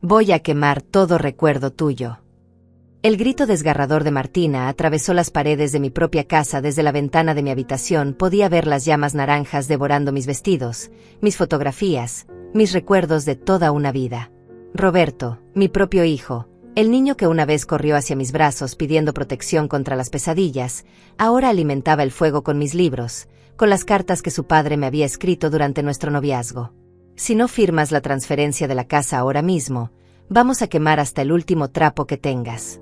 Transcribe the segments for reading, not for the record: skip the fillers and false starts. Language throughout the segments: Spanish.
Voy a quemar todo recuerdo tuyo. El grito desgarrador de Martina atravesó las paredes de mi propia casa. Desde la ventana de mi habitación podía ver las llamas naranjas devorando mis vestidos, mis fotografías, mis recuerdos de toda una vida. Roberto, mi propio hijo, el niño que una vez corrió hacia mis brazos pidiendo protección contra las pesadillas, ahora alimentaba el fuego con mis libros, con las cartas que su padre me había escrito durante nuestro noviazgo. Si no firmas la transferencia de la casa ahora mismo, vamos a quemar hasta el último trapo que tengas.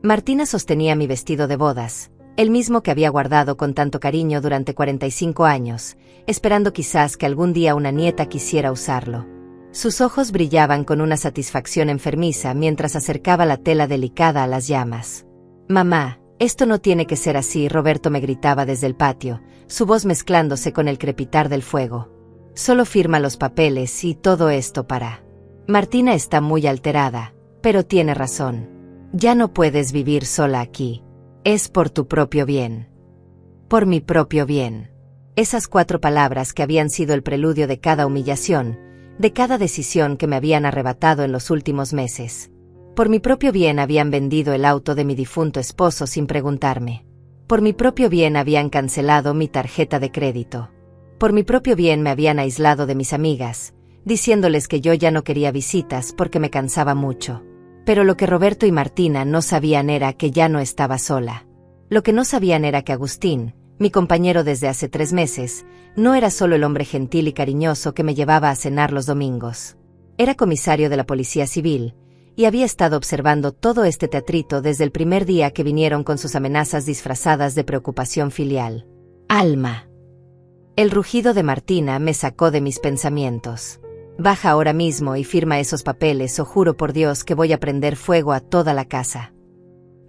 Martina sostenía mi vestido de bodas, el mismo que había guardado con tanto cariño durante 45 años, esperando quizás que algún día una nieta quisiera usarlo. Sus ojos brillaban con una satisfacción enfermiza mientras acercaba la tela delicada a las llamas. «Mamá, esto no tiene que ser así», Roberto me gritaba desde el patio, su voz mezclándose con el crepitar del fuego. «Solo firma los papeles y todo esto para...». Martina está muy alterada, pero tiene razón. Ya no puedes vivir sola aquí. Es por tu propio bien. Por mi propio bien. Esas 4 palabras que habían sido el preludio de cada humillación, de cada decisión que me habían arrebatado en los últimos meses. Por mi propio bien habían vendido el auto de mi difunto esposo sin preguntarme. Por mi propio bien habían cancelado mi tarjeta de crédito. Por mi propio bien me habían aislado de mis amigas, diciéndoles que yo ya no quería visitas porque me cansaba mucho. Pero lo que Roberto y Martina no sabían era que ya no estaba sola. Lo que no sabían era que Agustín, mi compañero desde hace 3 meses, no era solo el hombre gentil y cariñoso que me llevaba a cenar los domingos. Era comisario de la Policía Civil, y había estado observando todo este teatrito desde el primer día que vinieron con sus amenazas disfrazadas de preocupación filial. «Alma». El rugido de Martina me sacó de mis pensamientos. «Baja ahora mismo y firma esos papeles o juro por Dios que voy a prender fuego a toda la casa».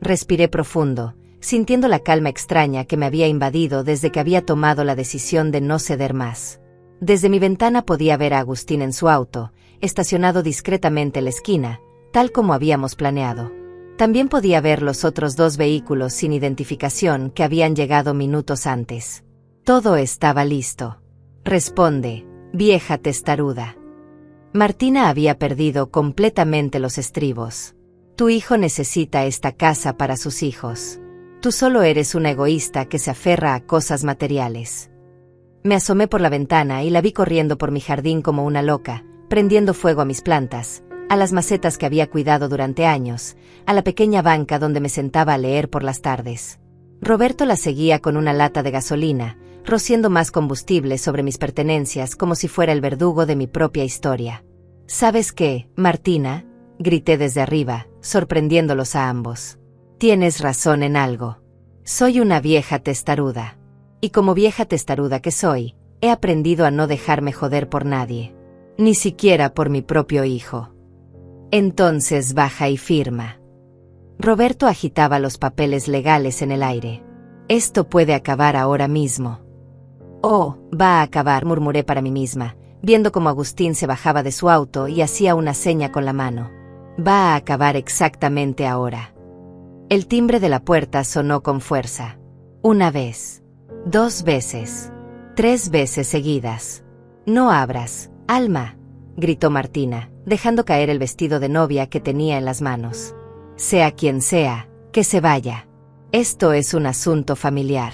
Respiré profundo, sintiendo la calma extraña que me había invadido desde que había tomado la decisión de no ceder más. Desde mi ventana podía ver a Agustín en su auto, estacionado discretamente en la esquina, tal como habíamos planeado. También podía ver los otros 2 vehículos sin identificación que habían llegado minutos antes. Todo estaba listo. «Responde, vieja testaruda». Martina había perdido completamente los estribos. «Tu hijo necesita esta casa para sus hijos. Tú solo eres una egoísta que se aferra a cosas materiales». Me asomé por la ventana y la vi corriendo por mi jardín como una loca, prendiendo fuego a mis plantas, a las macetas que había cuidado durante años, a la pequeña banca donde me sentaba a leer por las tardes. Roberto la seguía con una lata de gasolina, rociando más combustible sobre mis pertenencias como si fuera el verdugo de mi propia historia. «¿Sabes qué, Martina?», grité desde arriba, sorprendiéndolos a ambos. «Tienes razón en algo. Soy una vieja testaruda. Y como vieja testaruda que soy, he aprendido a no dejarme joder por nadie. Ni siquiera por mi propio hijo. Entonces baja y firma». Roberto agitaba los papeles legales en el aire. «Esto puede acabar ahora mismo». «Oh, va a acabar», murmuré para mí misma, viendo cómo Agustín se bajaba de su auto y hacía una seña con la mano. «Va a acabar exactamente ahora». El timbre de la puerta sonó con fuerza. 1 vez. 2 veces. 3 veces seguidas. «No abras, Alma», gritó Martina, dejando caer el vestido de novia que tenía en las manos. «Sea quien sea, que se vaya. Esto es un asunto familiar».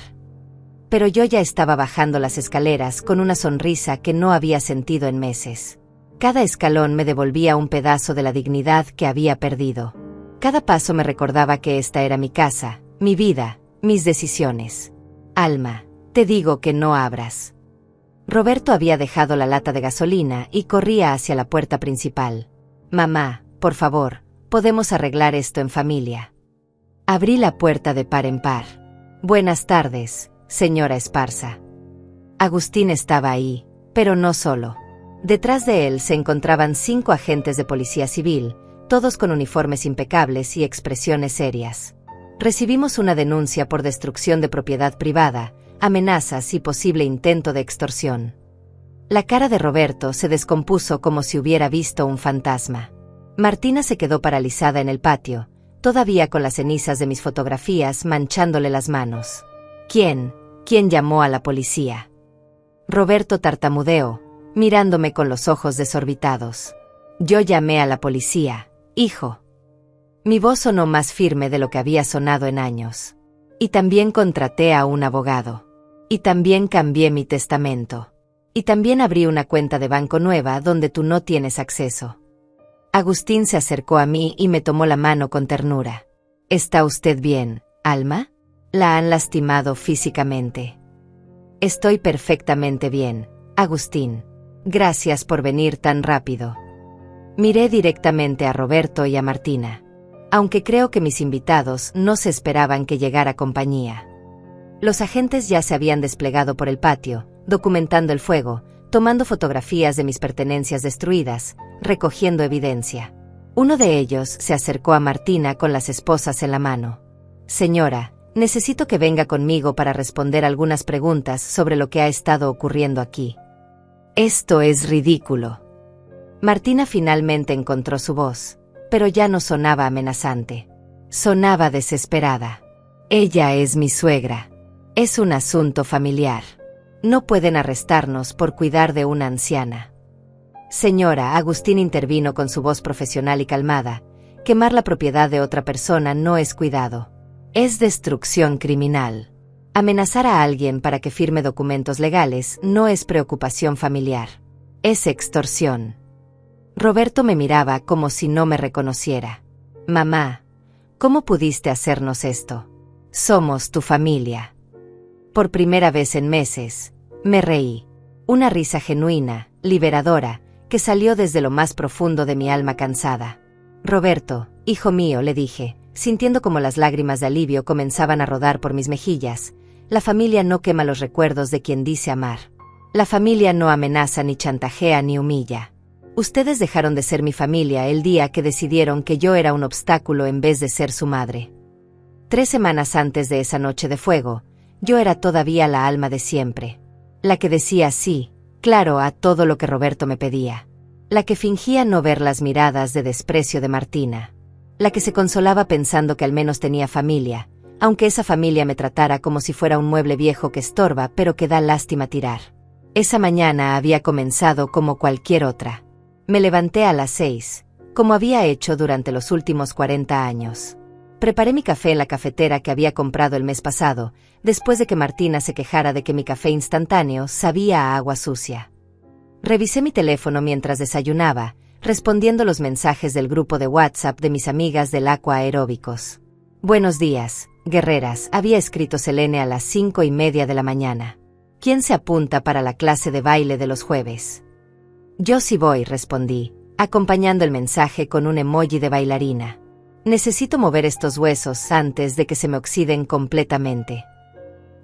Pero yo ya estaba bajando las escaleras con una sonrisa que no había sentido en meses. Cada escalón me devolvía un pedazo de la dignidad que había perdido. Cada paso me recordaba que esta era mi casa, mi vida, mis decisiones. «Alma, te digo que no abras». Roberto había dejado la lata de gasolina y corría hacia la puerta principal. «Mamá, por favor, podemos arreglar esto en familia». Abrí la puerta de par en par. «Buenas tardes, señora Esparza». Agustín estaba ahí, pero no solo. Detrás de él se encontraban 5 agentes de policía civil, todos con uniformes impecables y expresiones serias. «Recibimos una denuncia por destrucción de propiedad privada, amenazas y posible intento de extorsión». La cara de Roberto se descompuso como si hubiera visto un fantasma. Martina se quedó paralizada en el patio, todavía con las cenizas de mis fotografías manchándole las manos. «¿Quién llamó a la policía?». Roberto tartamudeó, mirándome con los ojos desorbitados. Yo llamé a la policía, hijo. Mi voz sonó más firme de lo que había sonado en años. Y también contraté a un abogado. Y también cambié mi testamento. Y también abrí una cuenta de banco nueva donde tú no tienes acceso. Agustín se acercó a mí y me tomó la mano con ternura. ¿Está usted bien, Alma? ¿La han lastimado físicamente? Estoy perfectamente bien, Agustín. Gracias por venir tan rápido. Miré directamente a Roberto y a Martina. Aunque creo que mis invitados no se esperaban que llegara compañía. Los agentes ya se habían desplegado por el patio, documentando el fuego, tomando fotografías de mis pertenencias destruidas, recogiendo evidencia. Uno de ellos se acercó a Martina con las esposas en la mano. Señora, necesito que venga conmigo para responder algunas preguntas sobre lo que ha estado ocurriendo aquí. Esto es ridículo. Martina finalmente encontró su voz, pero ya no sonaba amenazante. Sonaba desesperada. Ella es mi suegra. Es un asunto familiar. No pueden arrestarnos por cuidar de una anciana. Señora, Agustín intervino con su voz profesional y calmada. Quemar la propiedad de otra persona no es cuidado. Es destrucción criminal. Amenazar a alguien para que firme documentos legales no es preocupación familiar. Es extorsión. Roberto me miraba como si no me reconociera. Mamá, ¿cómo pudiste hacernos esto? Somos tu familia. Por primera vez en meses, me reí. Una risa genuina, liberadora, que salió desde lo más profundo de mi alma cansada. Roberto, hijo mío, le dije, sintiendo como las lágrimas de alivio comenzaban a rodar por mis mejillas, la familia no quema los recuerdos de quien dice amar. La familia no amenaza ni chantajea ni humilla. Ustedes dejaron de ser mi familia el día que decidieron que yo era un obstáculo en vez de ser su madre. 3 semanas antes de esa noche de fuego, yo era todavía la Alma de siempre. La que decía sí, claro, a todo lo que Roberto me pedía. La que fingía no ver las miradas de desprecio de Martina. La que se consolaba pensando que al menos tenía familia, aunque esa familia me tratara como si fuera un mueble viejo que estorba pero que da lástima tirar. Esa mañana había comenzado como cualquier otra. Me levanté a las 6, como había hecho durante los últimos 40 años. Preparé mi café en la cafetera que había comprado el mes pasado, después de que Martina se quejara de que mi café instantáneo sabía a agua sucia. Revisé mi teléfono mientras desayunaba, respondiendo los mensajes del grupo de WhatsApp de mis amigas del Aqua Aeróbicos. Buenos días, guerreras, había escrito Selene a las 5:30 de la mañana. ¿Quién se apunta para la clase de baile de los jueves? Yo sí voy, respondí, acompañando el mensaje con un emoji de bailarina. Necesito mover estos huesos antes de que se me oxiden completamente.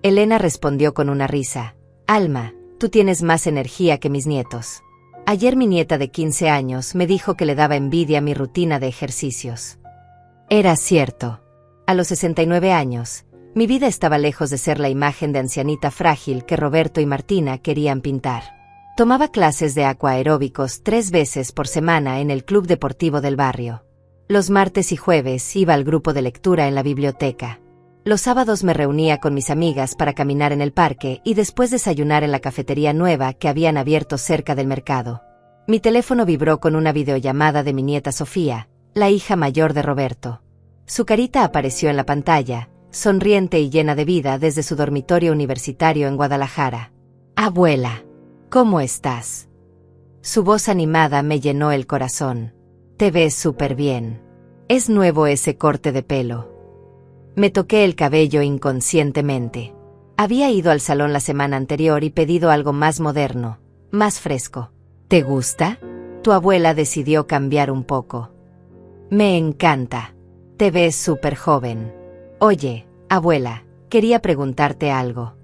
Elena respondió con una risa. Alma, tú tienes más energía que mis nietos. Ayer mi nieta de 15 años me dijo que le daba envidia mi rutina de ejercicios. Era cierto. A los 69 años, mi vida estaba lejos de ser la imagen de ancianita frágil que Roberto y Martina querían pintar. Tomaba clases de aquaeróbicos 3 veces por semana en el club deportivo del barrio. Los martes y jueves iba al grupo de lectura en la biblioteca. Los sábados me reunía con mis amigas para caminar en el parque y después desayunar en la cafetería nueva que habían abierto cerca del mercado. Mi teléfono vibró con una videollamada de mi nieta Sofía, la hija mayor de Roberto. Su carita apareció en la pantalla, sonriente y llena de vida desde su dormitorio universitario en Guadalajara. Abuela, ¿cómo estás? Su voz animada me llenó el corazón. Te ves súper bien. Es nuevo ese corte de pelo. Me toqué el cabello inconscientemente. Había ido al salón la semana anterior y pedido algo más moderno, más fresco. ¿Te gusta? Tu abuela decidió cambiar un poco. Me encanta. Te ves súper joven. Oye, abuela, quería preguntarte algo.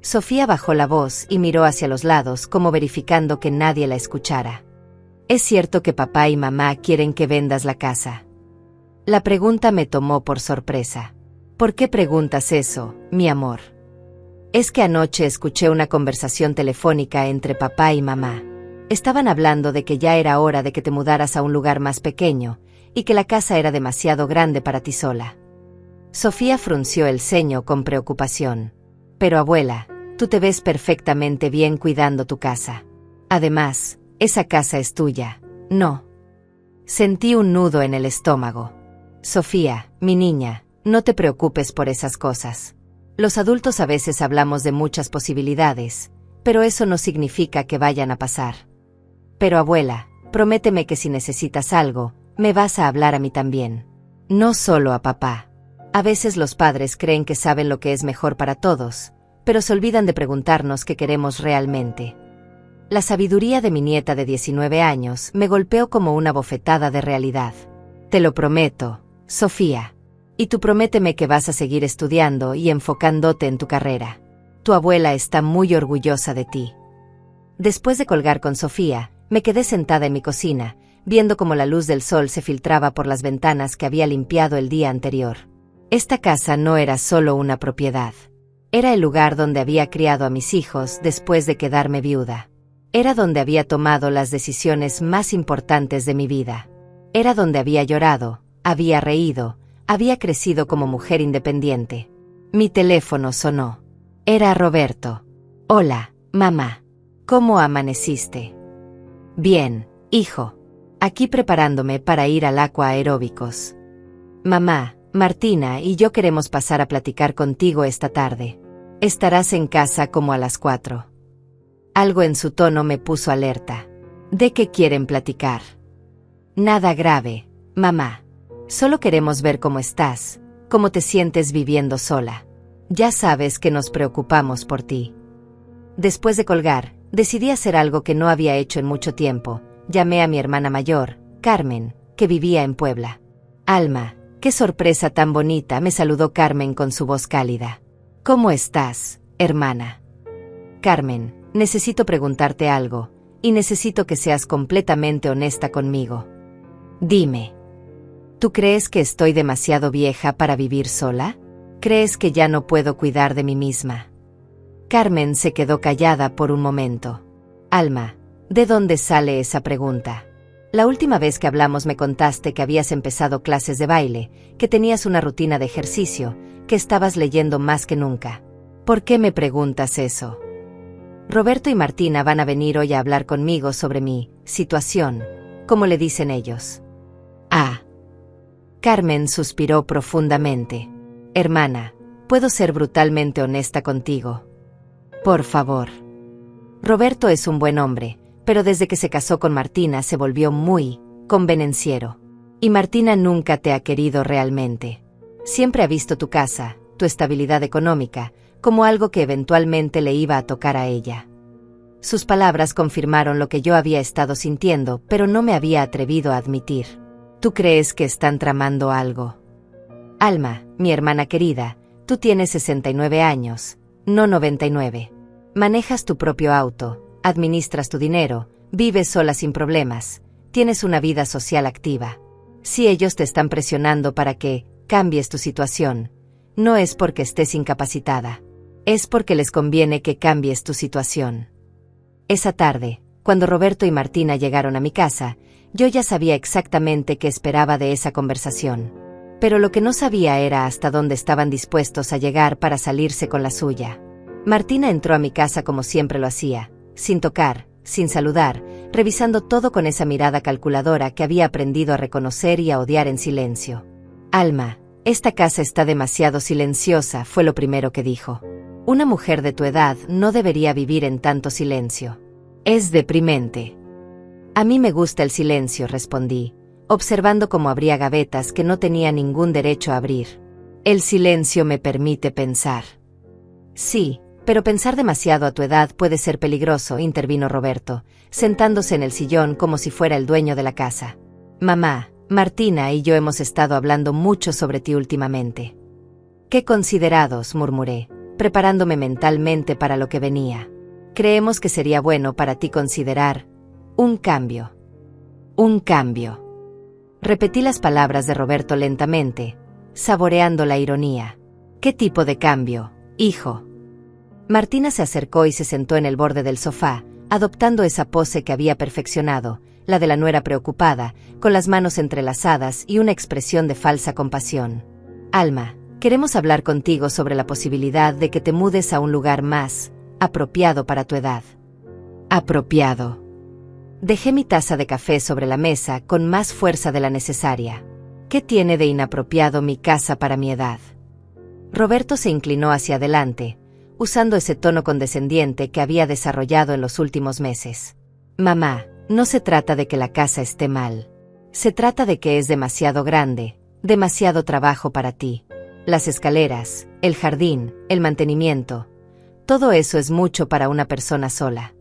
Sofía bajó la voz y miró hacia los lados como verificando que nadie la escuchara. ¿Es cierto que papá y mamá quieren que vendas la casa? La pregunta me tomó por sorpresa. ¿Por qué preguntas eso, mi amor? Es que anoche escuché una conversación telefónica entre papá y mamá. Estaban hablando de que ya era hora de que te mudaras a un lugar más pequeño, y que la casa era demasiado grande para ti sola. Sofía frunció el ceño con preocupación. Pero abuela, tú te ves perfectamente bien cuidando tu casa. Además, esa casa es tuya. No, Sentí un nudo en el estómago. Sofía, mi niña, no te preocupes por esas cosas. Los adultos a veces hablamos de muchas posibilidades, pero eso no significa que vayan a pasar. Pero abuela, prométeme que si necesitas algo, me vas a hablar a mí también. No solo a papá. A veces los padres creen que saben lo que es mejor para todos, pero se olvidan de preguntarnos qué queremos realmente. La sabiduría de mi nieta de 19 años me golpeó como una bofetada de realidad. Te lo prometo, Sofía. Y tú prométeme que vas a seguir estudiando y enfocándote en tu carrera. Tu abuela está muy orgullosa de ti. Después de colgar con Sofía, me quedé sentada en mi cocina, viendo cómo la luz del sol se filtraba por las ventanas que había limpiado el día anterior. Esta casa no era solo una propiedad. Era el lugar donde había criado a mis hijos después de quedarme viuda. Era donde había tomado las decisiones más importantes de mi vida. Era donde había llorado, había reído, había crecido como mujer independiente. Mi teléfono sonó. Era Roberto. Hola, mamá. ¿Cómo amaneciste? Bien, hijo. Aquí preparándome para ir al Aqua Aeróbicos. Mamá, Martina y yo queremos pasar a platicar contigo esta tarde. Estarás en casa como a las 4. Algo en su tono me puso alerta. ¿De qué quieren platicar? Nada grave, mamá. Solo queremos ver cómo estás, cómo te sientes viviendo sola. Ya sabes que nos preocupamos por ti. Después de colgar, decidí hacer algo que no había hecho en mucho tiempo. Llamé a mi hermana mayor, Carmen, que vivía en Puebla. Alma, qué sorpresa tan bonita, me saludó Carmen con su voz cálida. ¿Cómo estás, hermana? Carmen, necesito preguntarte algo, y necesito que seas completamente honesta conmigo. Dime. ¿Tú crees que estoy demasiado vieja para vivir sola? ¿Crees que ya no puedo cuidar de mí misma? Carmen se quedó callada por un momento. Alma, ¿de dónde sale esa pregunta? La última vez que hablamos me contaste que habías empezado clases de baile, que tenías una rutina de ejercicio, que estabas leyendo más que nunca. ¿Por qué me preguntas eso? Roberto y Martina van a venir hoy a hablar conmigo sobre mi situación, como le dicen ellos. Ah. Carmen suspiró profundamente. Hermana, ¿puedo ser brutalmente honesta contigo? Por favor. Roberto es un buen hombre, pero desde que se casó con Martina se volvió muy convenenciero. Y Martina nunca te ha querido realmente. Siempre ha visto tu casa, tu estabilidad económica, como algo que eventualmente le iba a tocar a ella. Sus palabras confirmaron lo que yo había estado sintiendo, pero no me había atrevido a admitir. ¿Tú crees que están tramando algo? Alma, mi hermana querida, tú tienes 69 años, no 99. Manejas tu propio auto, administras tu dinero, vives sola sin problemas, tienes una vida social activa. Si ellos te están presionando para que cambies tu situación, no es porque estés incapacitada, es porque les conviene que cambies tu situación. Esa tarde, cuando Roberto y Martina llegaron a mi casa, yo ya sabía exactamente qué esperaba de esa conversación. Pero lo que no sabía era hasta dónde estaban dispuestos a llegar para salirse con la suya. Martina entró a mi casa como siempre lo hacía, sin tocar, sin saludar, revisando todo con esa mirada calculadora que había aprendido a reconocer y a odiar en silencio. Alma, esta casa está demasiado silenciosa, fue lo primero que dijo. Una mujer de tu edad no debería vivir en tanto silencio. Es deprimente. A mí me gusta el silencio, respondí, observando cómo abría gavetas que no tenía ningún derecho a abrir. El silencio me permite pensar. Sí, pero pensar demasiado a tu edad puede ser peligroso, intervino Roberto, sentándose en el sillón como si fuera el dueño de la casa. Mamá, Martina y yo hemos estado hablando mucho sobre ti últimamente. Qué considerados, murmuré, preparándome mentalmente para lo que venía. Creemos que sería bueno para ti considerar un cambio. Un cambio. Repetí las palabras de Roberto lentamente, saboreando la ironía. ¿Qué tipo de cambio, hijo? Martina se acercó y se sentó en el borde del sofá, adoptando esa pose que había perfeccionado, la de la nuera preocupada, con las manos entrelazadas y una expresión de falsa compasión. Alma, queremos hablar contigo sobre la posibilidad de que te mudes a un lugar más apropiado para tu edad. Apropiado. Dejé mi taza de café sobre la mesa con más fuerza de la necesaria. ¿Qué tiene de inapropiado mi casa para mi edad? Roberto se inclinó hacia adelante, usando ese tono condescendiente que había desarrollado en los últimos meses. Mamá, no se trata de que la casa esté mal. Se trata de que es demasiado grande, demasiado trabajo para ti. Las escaleras, el jardín, el mantenimiento, todo eso es mucho para una persona sola.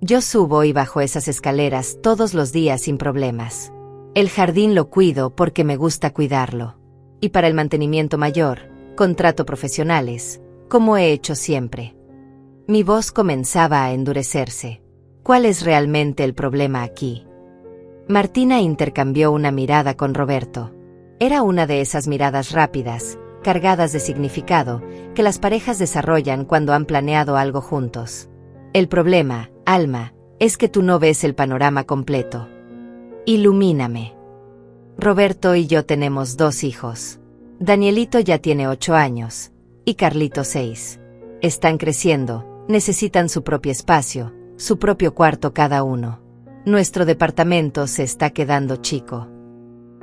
Yo subo y bajo esas escaleras todos los días sin problemas. El jardín lo cuido porque me gusta cuidarlo. Y para el mantenimiento mayor, contrato profesionales, como he hecho siempre. Mi voz comenzaba a endurecerse. ¿Cuál es realmente el problema aquí? Martina intercambió una mirada con Roberto. Era una de esas miradas rápidas, cargadas de significado, que las parejas desarrollan cuando han planeado algo juntos. El problema, Alma, es que tú no ves el panorama completo. Ilumíname. Roberto y yo tenemos 2 hijos. Danielito ya tiene 8 años, y Carlito 6. Están creciendo, necesitan su propio espacio, su propio cuarto cada uno. Nuestro departamento se está quedando chico.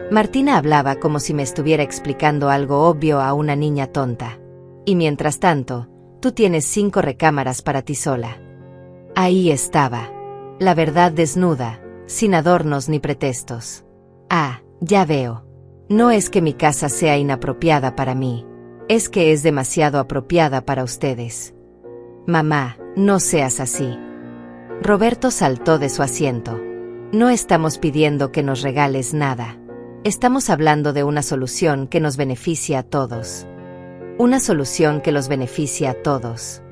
Martina hablaba como si me estuviera explicando algo obvio a una niña tonta. Y mientras tanto, tú tienes 5 recámaras para ti sola. Ahí estaba. La verdad desnuda, sin adornos ni pretextos. Ah, ya veo. No es que mi casa sea inapropiada para mí. Es que es demasiado apropiada para ustedes. Mamá, no seas así. Roberto saltó de su asiento. No estamos pidiendo que nos regales nada. Estamos hablando de una solución que nos beneficia a todos. Una solución que los beneficia a todos.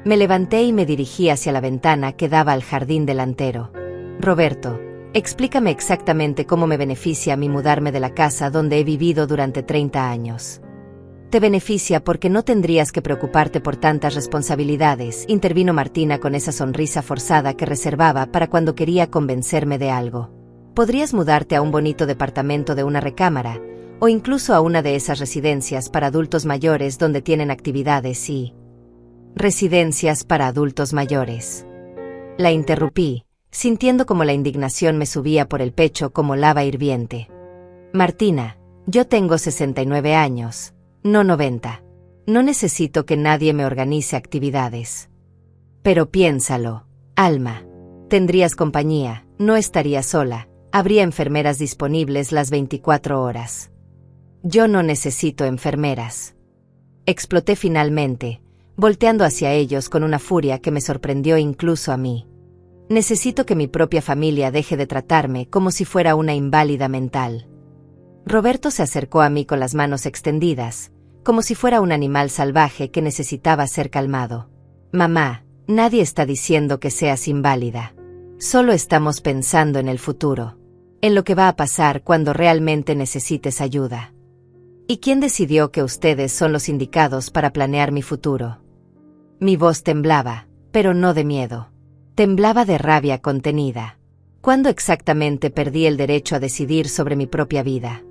Me levanté y me dirigí hacia la ventana que daba al jardín delantero. Roberto, explícame exactamente cómo me beneficia a mí mudarme de la casa donde he vivido durante 30 años. Te beneficia porque no tendrías que preocuparte por tantas responsabilidades, intervino Martina con esa sonrisa forzada que reservaba para cuando quería convencerme de algo. Podrías mudarte a un bonito departamento de una recámara, o incluso a una de esas residencias para adultos mayores donde tienen actividades y... Residencias para adultos mayores. La interrumpí, sintiendo como la indignación me subía por el pecho como lava hirviente. Martina, yo tengo 69 años, no 90. No necesito que nadie me organice actividades. Pero piénsalo, Alma. Tendrías compañía, no estarías sola, habría enfermeras disponibles las 24 horas. Yo no necesito enfermeras. Exploté finalmente, volteando hacia ellos con una furia que me sorprendió incluso a mí. Necesito que mi propia familia deje de tratarme como si fuera una inválida mental. Roberto se acercó a mí con las manos extendidas, como si fuera un animal salvaje que necesitaba ser calmado. Mamá, nadie está diciendo que seas inválida. Solo estamos pensando en el futuro, en lo que va a pasar cuando realmente necesites ayuda. ¿Y quién decidió que ustedes son los indicados para planear mi futuro? Mi voz temblaba, pero no de miedo. Temblaba de rabia contenida. ¿Cuándo exactamente perdí el derecho a decidir sobre mi propia vida?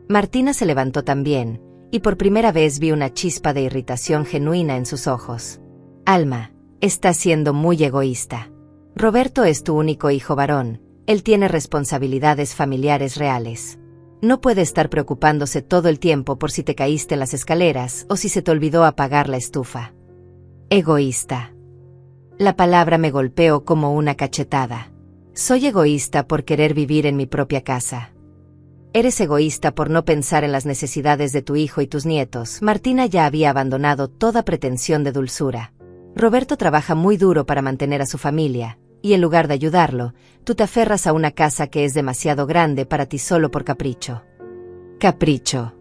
Martina se levantó también, y por primera vez vi una chispa de irritación genuina en sus ojos. Alma, estás siendo muy egoísta. Roberto es tu único hijo varón, él tiene responsabilidades familiares reales. No puede estar preocupándose todo el tiempo por si te caíste en las escaleras o si se te olvidó apagar la estufa. Egoísta. La palabra me golpeó como una cachetada. Soy egoísta por querer vivir en mi propia casa. Eres egoísta por no pensar en las necesidades de tu hijo y tus nietos. Martina ya había abandonado toda pretensión de dulzura. Roberto trabaja muy duro para mantener a su familia, y en lugar de ayudarlo, tú te aferras a una casa que es demasiado grande para ti solo por capricho. Capricho.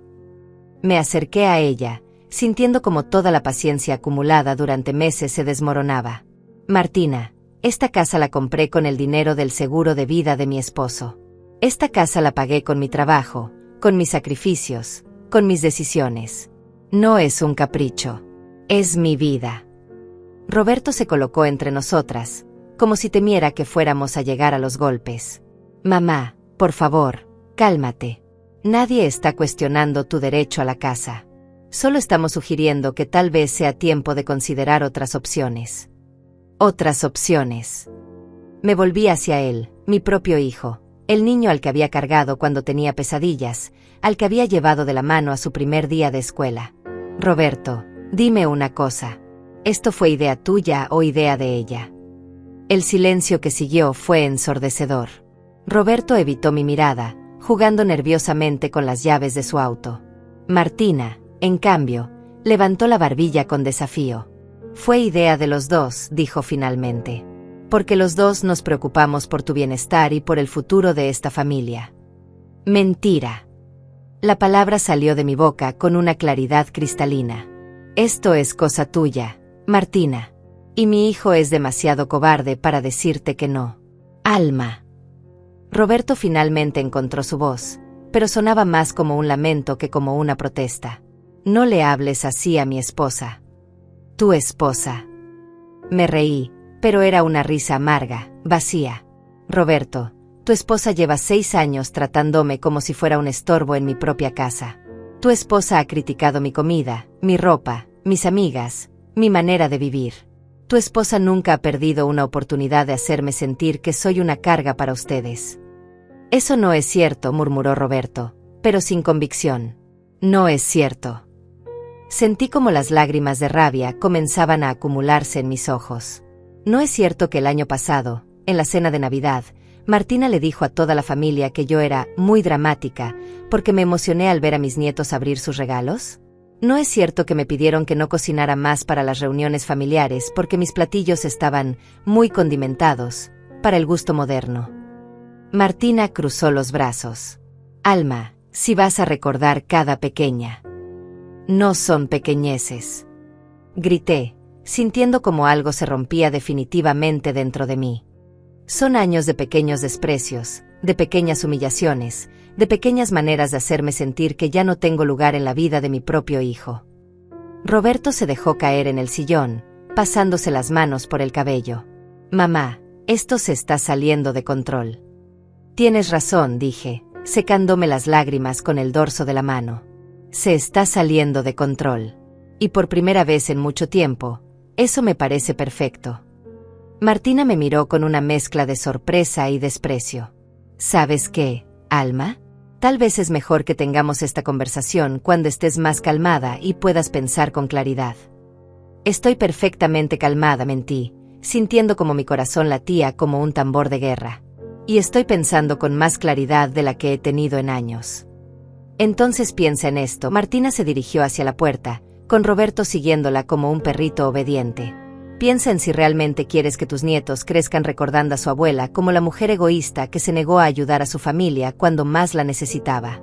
Me acerqué a ella, sintiendo como toda la paciencia acumulada durante meses se desmoronaba. Martina, esta casa la compré con el dinero del seguro de vida de mi esposo. Esta casa la pagué con mi trabajo, con mis sacrificios, con mis decisiones. No es un capricho. Es mi vida. Roberto se colocó entre nosotras, como si temiera que fuéramos a llegar a los golpes. Mamá, por favor, cálmate. Nadie está cuestionando tu derecho a la casa. Solo estamos sugiriendo que tal vez sea tiempo de considerar otras opciones. Otras opciones. Me volví hacia él, mi propio hijo, el niño al que había cargado cuando tenía pesadillas, al que había llevado de la mano a su primer día de escuela. Roberto, dime una cosa. ¿Esto fue idea tuya o idea de ella? El silencio que siguió fue ensordecedor. Roberto evitó mi mirada, jugando nerviosamente con las llaves de su auto. Martina, en cambio, levantó la barbilla con desafío. Fue idea de los dos, dijo finalmente. Porque los dos nos preocupamos por tu bienestar y por el futuro de esta familia. Mentira. La palabra salió de mi boca con una claridad cristalina. Esto es cosa tuya, Martina. Y mi hijo es demasiado cobarde para decirte que no. Alma. Roberto finalmente encontró su voz, pero sonaba más como un lamento que como una protesta. No le hables así a mi esposa. Tu esposa. Me reí, pero era una risa amarga, vacía. Roberto, tu esposa lleva 6 años tratándome como si fuera un estorbo en mi propia casa. Tu esposa ha criticado mi comida, mi ropa, mis amigas, mi manera de vivir. Tu esposa nunca ha perdido una oportunidad de hacerme sentir que soy una carga para ustedes. Eso no es cierto, murmuró Roberto, pero sin convicción. No es cierto. Sentí como las lágrimas de rabia comenzaban a acumularse en mis ojos. No es cierto que el año pasado, en la cena de Navidad, Martina le dijo a toda la familia que yo era muy dramática porque me emocioné al ver a mis nietos abrir sus regalos. ¿No es cierto que me pidieron que no cocinara más para las reuniones familiares porque mis platillos estaban muy condimentados, para el gusto moderno? Martina cruzó los brazos. Alma, si vas a recordar cada pequeña. No son pequeñeces. Grité, sintiendo como algo se rompía definitivamente dentro de mí. Son años de pequeños desprecios, de pequeñas humillaciones, de pequeñas maneras de hacerme sentir que ya no tengo lugar en la vida de mi propio hijo. Roberto se dejó caer en el sillón, pasándose las manos por el cabello. Mamá, esto se está saliendo de control. Tienes razón, dije, secándome las lágrimas con el dorso de la mano. Se está saliendo de control. Y por primera vez en mucho tiempo, eso me parece perfecto. Martina me miró con una mezcla de sorpresa y desprecio. ¿Sabes qué, Alma? Tal vez es mejor que tengamos esta conversación cuando estés más calmada y puedas pensar con claridad. Estoy perfectamente calmada, mentí, sintiendo como mi corazón latía como un tambor de guerra. Y estoy pensando con más claridad de la que he tenido en años. Entonces piensa en esto. Martina se dirigió hacia la puerta, con Roberto siguiéndola como un perrito obediente. Piensa en si realmente quieres que tus nietos crezcan recordando a su abuela como la mujer egoísta que se negó a ayudar a su familia cuando más la necesitaba.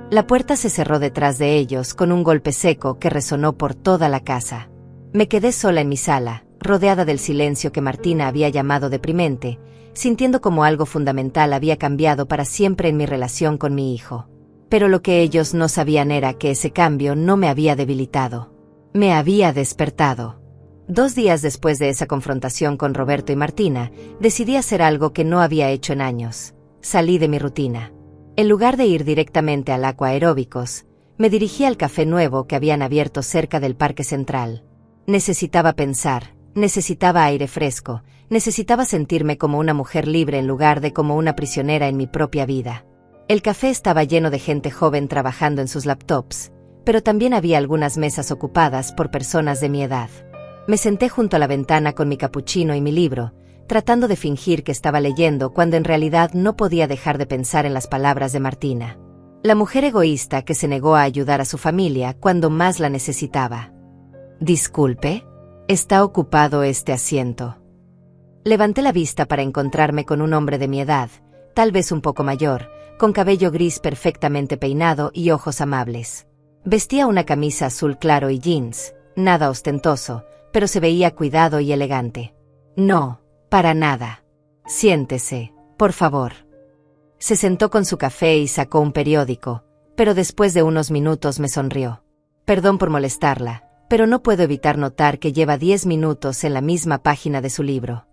La puerta se cerró detrás de ellos con un golpe seco que resonó por toda la casa. Me quedé sola en mi sala, rodeada del silencio que Martina había llamado deprimente, sintiendo como algo fundamental había cambiado para siempre en mi relación con mi hijo. Pero lo que ellos no sabían era que ese cambio no me había debilitado. Me había despertado. 2 días después de esa confrontación con Roberto y Martina, decidí hacer algo que no había hecho en años. Salí de mi rutina. En lugar de ir directamente al Aqua Aeróbicos, me dirigí al café nuevo que habían abierto cerca del Parque Central. Necesitaba pensar, necesitaba aire fresco, necesitaba sentirme como una mujer libre en lugar de como una prisionera en mi propia vida. El café estaba lleno de gente joven trabajando en sus laptops, pero también había algunas mesas ocupadas por personas de mi edad. Me senté junto a la ventana con mi capuchino y mi libro, tratando de fingir que estaba leyendo cuando en realidad no podía dejar de pensar en las palabras de Martina. La mujer egoísta que se negó a ayudar a su familia cuando más la necesitaba. Disculpe, ¿está ocupado este asiento? Levanté la vista para encontrarme con un hombre de mi edad, tal vez un poco mayor, con cabello gris perfectamente peinado y ojos amables. Vestía una camisa azul claro y jeans, nada ostentoso, pero se veía cuidado y elegante. No, para nada. Siéntese, por favor. Se sentó con su café y sacó un periódico, pero después de unos minutos me sonrió. Perdón por molestarla, pero no puedo evitar notar que lleva 10 minutos en la misma página de su libro.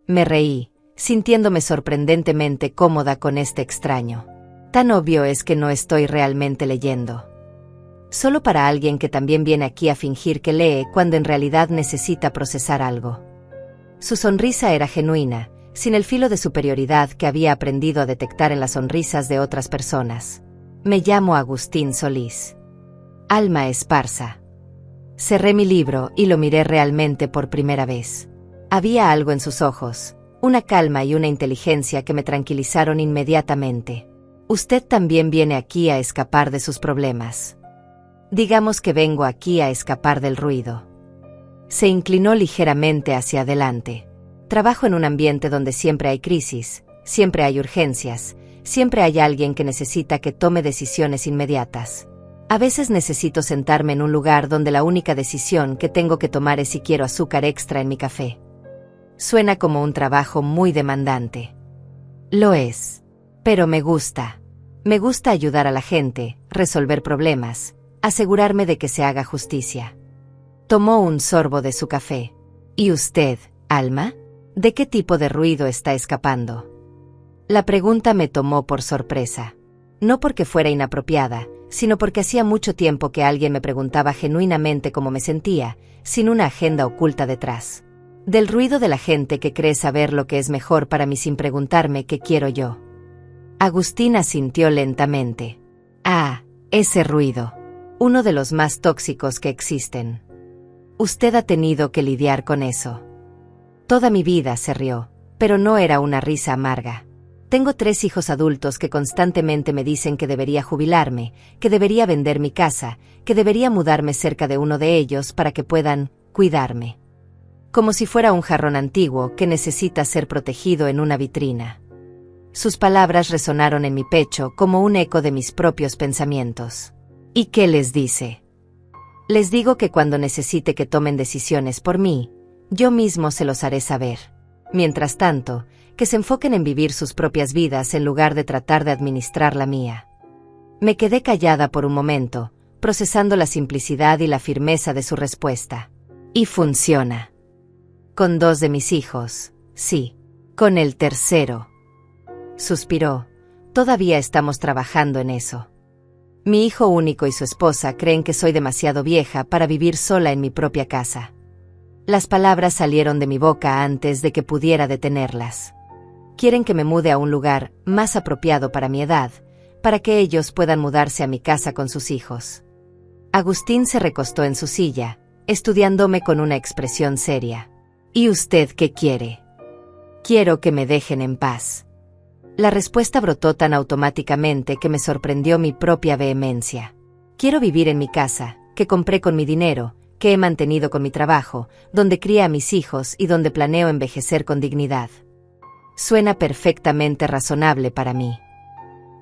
Me reí, sintiéndome sorprendentemente cómoda con este extraño. Tan obvio es que no estoy realmente leyendo. Solo para alguien que también viene aquí a fingir que lee cuando en realidad necesita procesar algo. Su sonrisa era genuina, sin el filo de superioridad que había aprendido a detectar en las sonrisas de otras personas. Me llamo Agustín Solís. Alma Esparza. Cerré mi libro y lo miré realmente por primera vez. Había algo en sus ojos, una calma y una inteligencia que me tranquilizaron inmediatamente. Usted también viene aquí a escapar de sus problemas. Digamos que vengo aquí a escapar del ruido. Se inclinó ligeramente hacia adelante. Trabajo en un ambiente donde siempre hay crisis, siempre hay urgencias, siempre hay alguien que necesita que tome decisiones inmediatas. A veces necesito sentarme en un lugar donde la única decisión que tengo que tomar es si quiero azúcar extra en mi café. Suena como un trabajo muy demandante. Lo es. Pero me gusta. Me gusta ayudar a la gente, resolver problemas, asegurarme de que se haga justicia. Tomó un sorbo de su café. ¿Y usted, Alma? ¿De qué tipo de ruido está escapando? La pregunta me tomó por sorpresa. No porque fuera inapropiada, sino porque hacía mucho tiempo que alguien me preguntaba genuinamente cómo me sentía, sin una agenda oculta detrás. Del ruido de la gente que cree saber lo que es mejor para mí sin preguntarme qué quiero yo. Agustín asintió lentamente. Ah, ese ruido. Uno de los más tóxicos que existen. Usted ha tenido que lidiar con eso. Toda mi vida, se rió, pero no era una risa amarga. Tengo 3 hijos adultos que constantemente me dicen que debería jubilarme, que debería vender mi casa, que debería mudarme cerca de uno de ellos para que puedan cuidarme. Como si fuera un jarrón antiguo que necesita ser protegido en una vitrina. Sus palabras resonaron en mi pecho como un eco de mis propios pensamientos. ¿Y qué les dice? Les digo que cuando necesite que tomen decisiones por mí, yo mismo se los haré saber. Mientras tanto, que se enfoquen en vivir sus propias vidas en lugar de tratar de administrar la mía. Me quedé callada por un momento, procesando la simplicidad y la firmeza de su respuesta. Y funciona. Con 2 de mis hijos, sí. Con el tercero. Suspiró. Todavía estamos trabajando en eso. Mi hijo único y su esposa creen que soy demasiado vieja para vivir sola en mi propia casa. Las palabras salieron de mi boca antes de que pudiera detenerlas. Quieren que me mude a un lugar más apropiado para mi edad, para que ellos puedan mudarse a mi casa con sus hijos. Agustín se recostó en su silla, estudiándome con una expresión seria. ¿Y usted qué quiere? Quiero que me dejen en paz. La respuesta brotó tan automáticamente que me sorprendió mi propia vehemencia. Quiero vivir en mi casa, que compré con mi dinero, que he mantenido con mi trabajo, donde crié a mis hijos y donde planeo envejecer con dignidad. Suena perfectamente razonable para mí.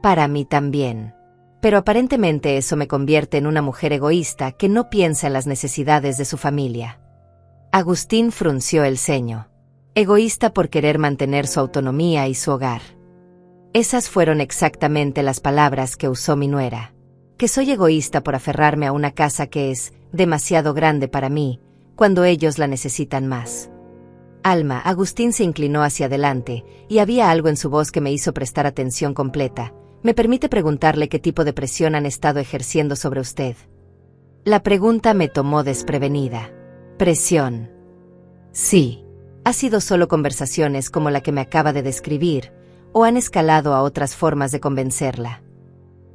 Para mí también. Pero aparentemente eso me convierte en una mujer egoísta que no piensa en las necesidades de su familia. Agustín frunció el ceño. Egoísta por querer mantener su autonomía y su hogar. Esas fueron exactamente las palabras que usó mi nuera. Que soy egoísta por aferrarme a una casa que es demasiado grande para mí, cuando ellos la necesitan más. Alma, Agustín se inclinó hacia adelante, y había algo en su voz que me hizo prestar atención completa. ¿Me permite preguntarle qué tipo de presión han estado ejerciendo sobre usted? La pregunta me tomó desprevenida. ¿Presión? Sí. ¿Ha sido solo conversaciones como la que me acaba de describir, o han escalado a otras formas de convencerla?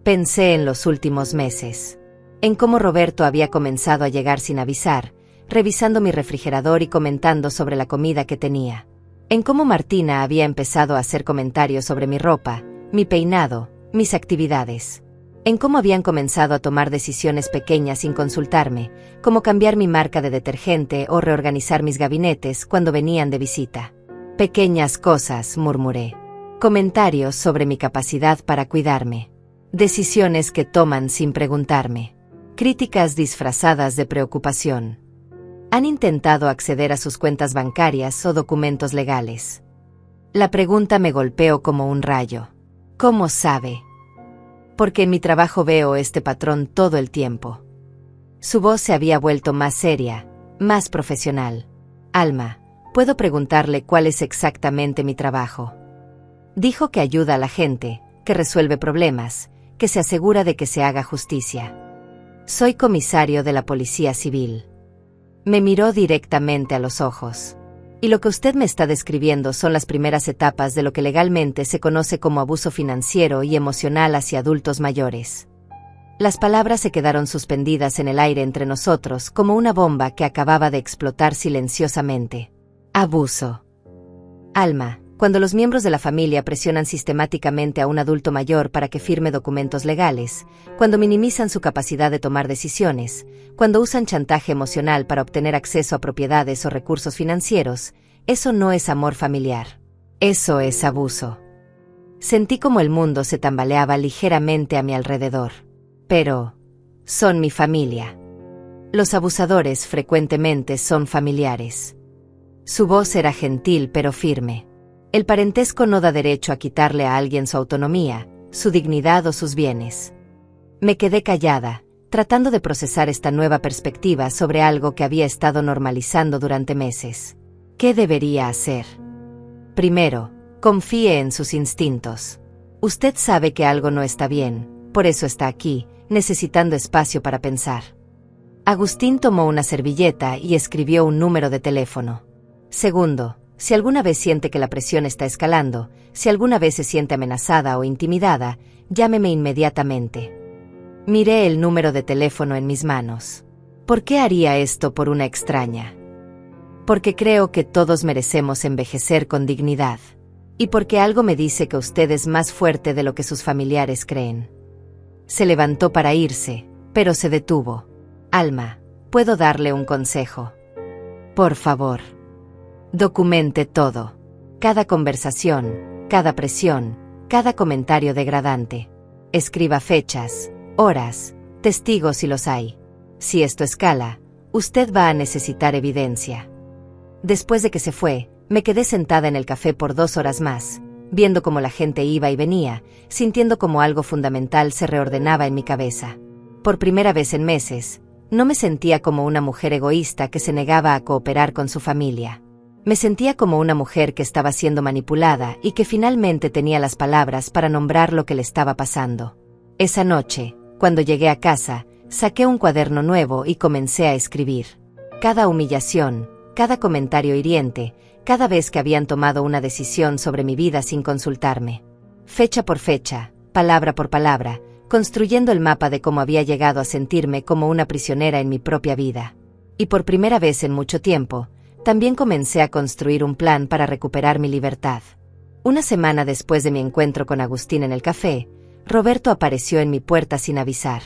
Pensé en los últimos meses. En cómo Roberto había comenzado a llegar sin avisar, revisando mi refrigerador y comentando sobre la comida que tenía. En cómo Martina había empezado a hacer comentarios sobre mi ropa, mi peinado, mis actividades. En cómo habían comenzado a tomar decisiones pequeñas sin consultarme, como cambiar mi marca de detergente o reorganizar mis gabinetes cuando venían de visita. Pequeñas cosas, murmuré. Comentarios sobre mi capacidad para cuidarme. Decisiones que toman sin preguntarme. Críticas disfrazadas de preocupación. Han intentado acceder a sus cuentas bancarias o documentos legales. La pregunta me golpeó como un rayo. ¿Cómo sabe? Porque en mi trabajo veo este patrón todo el tiempo. Su voz se había vuelto más seria, más profesional. Alma, ¿puedo preguntarle cuál es exactamente mi trabajo? Dijo que ayuda a la gente, que resuelve problemas, que se asegura de que se haga justicia. Soy comisario de la Policía Civil. Me miró directamente a los ojos. Y lo que usted me está describiendo son las primeras etapas de lo que legalmente se conoce como abuso financiero y emocional hacia adultos mayores. Las palabras se quedaron suspendidas en el aire entre nosotros como una bomba que acababa de explotar silenciosamente. Abuso. Alma, cuando los miembros de la familia presionan sistemáticamente a un adulto mayor para que firme documentos legales, cuando minimizan su capacidad de tomar decisiones, cuando usan chantaje emocional para obtener acceso a propiedades o recursos financieros, eso no es amor familiar. Eso es abuso. Sentí como el mundo se tambaleaba ligeramente a mi alrededor. Pero son mi familia. Los abusadores frecuentemente son familiares. Su voz era gentil pero firme. El parentesco no da derecho a quitarle a alguien su autonomía, su dignidad o sus bienes. Me quedé callada, tratando de procesar esta nueva perspectiva sobre algo que había estado normalizando durante meses. ¿Qué debería hacer? Primero, confíe en sus instintos. Usted sabe que algo no está bien, por eso está aquí, necesitando espacio para pensar. Agustín tomó una servilleta y escribió un número de teléfono. Segundo, si alguna vez siente que la presión está escalando, si alguna vez se siente amenazada o intimidada, llámeme inmediatamente. Miré el número de teléfono en mis manos. ¿Por qué haría esto por una extraña? Porque creo que todos merecemos envejecer con dignidad. Y porque algo me dice que usted es más fuerte de lo que sus familiares creen. Se levantó para irse, pero se detuvo. Alma, ¿puedo darle un consejo? Por favor. Documente todo. Cada conversación, cada presión, cada comentario degradante. Escriba fechas, horas, testigos si los hay. Si esto escala, usted va a necesitar evidencia. Después de que se fue, me quedé sentada en el café por 2 horas más, viendo cómo la gente iba y venía, sintiendo cómo algo fundamental se reordenaba en mi cabeza. Por primera vez en meses, no me sentía como una mujer egoísta que se negaba a cooperar con su familia. Me sentía como una mujer que estaba siendo manipulada y que finalmente tenía las palabras para nombrar lo que le estaba pasando. Esa noche, cuando llegué a casa, saqué un cuaderno nuevo y comencé a escribir. Cada humillación, cada comentario hiriente, cada vez que habían tomado una decisión sobre mi vida sin consultarme. Fecha por fecha, palabra por palabra, construyendo el mapa de cómo había llegado a sentirme como una prisionera en mi propia vida. Y por primera vez en mucho tiempo, también comencé a construir un plan para recuperar mi libertad. Una semana después de mi encuentro con Agustín en el café, Roberto apareció en mi puerta sin avisar.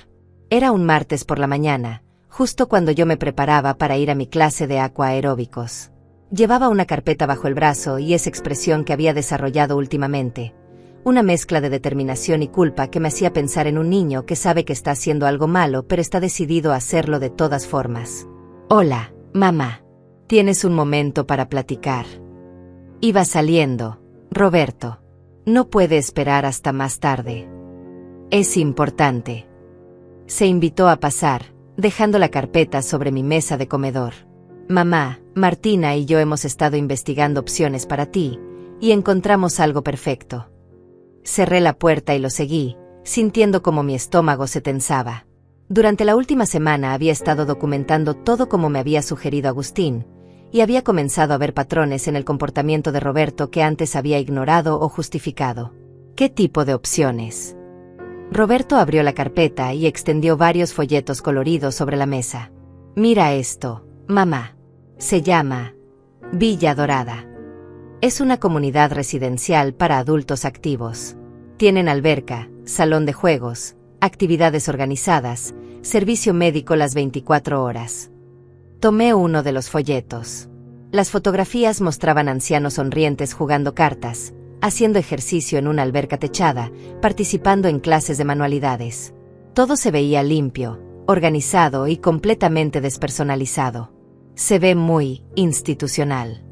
Era un martes por la mañana, justo cuando yo me preparaba para ir a mi clase de aquaeróbicos. Llevaba una carpeta bajo el brazo y esa expresión que había desarrollado últimamente, una mezcla de determinación y culpa que me hacía pensar en un niño que sabe que está haciendo algo malo pero está decidido a hacerlo de todas formas. Hola, mamá. ¿Tienes un momento para platicar? Iba saliendo, Roberto. No puede esperar hasta más tarde. Es importante. Se invitó a pasar, dejando la carpeta sobre mi mesa de comedor. Mamá, Martina y yo hemos estado investigando opciones para ti, y encontramos algo perfecto. Cerré la puerta y lo seguí, sintiendo como mi estómago se tensaba. Durante la última semana había estado documentando todo como me había sugerido Agustín, y había comenzado a ver patrones en el comportamiento de Roberto que antes había ignorado o justificado. ¿Qué tipo de opciones? Roberto abrió la carpeta y extendió varios folletos coloridos sobre la mesa. Mira esto, mamá. Se llama Villa Dorada. Es una comunidad residencial para adultos activos. Tienen alberca, salón de juegos, actividades organizadas, servicio médico las 24 horas. Tomé uno de los folletos. Las fotografías mostraban ancianos sonrientes jugando cartas, haciendo ejercicio en una alberca techada, participando en clases de manualidades. Todo se veía limpio, organizado y completamente despersonalizado. Se ve muy institucional.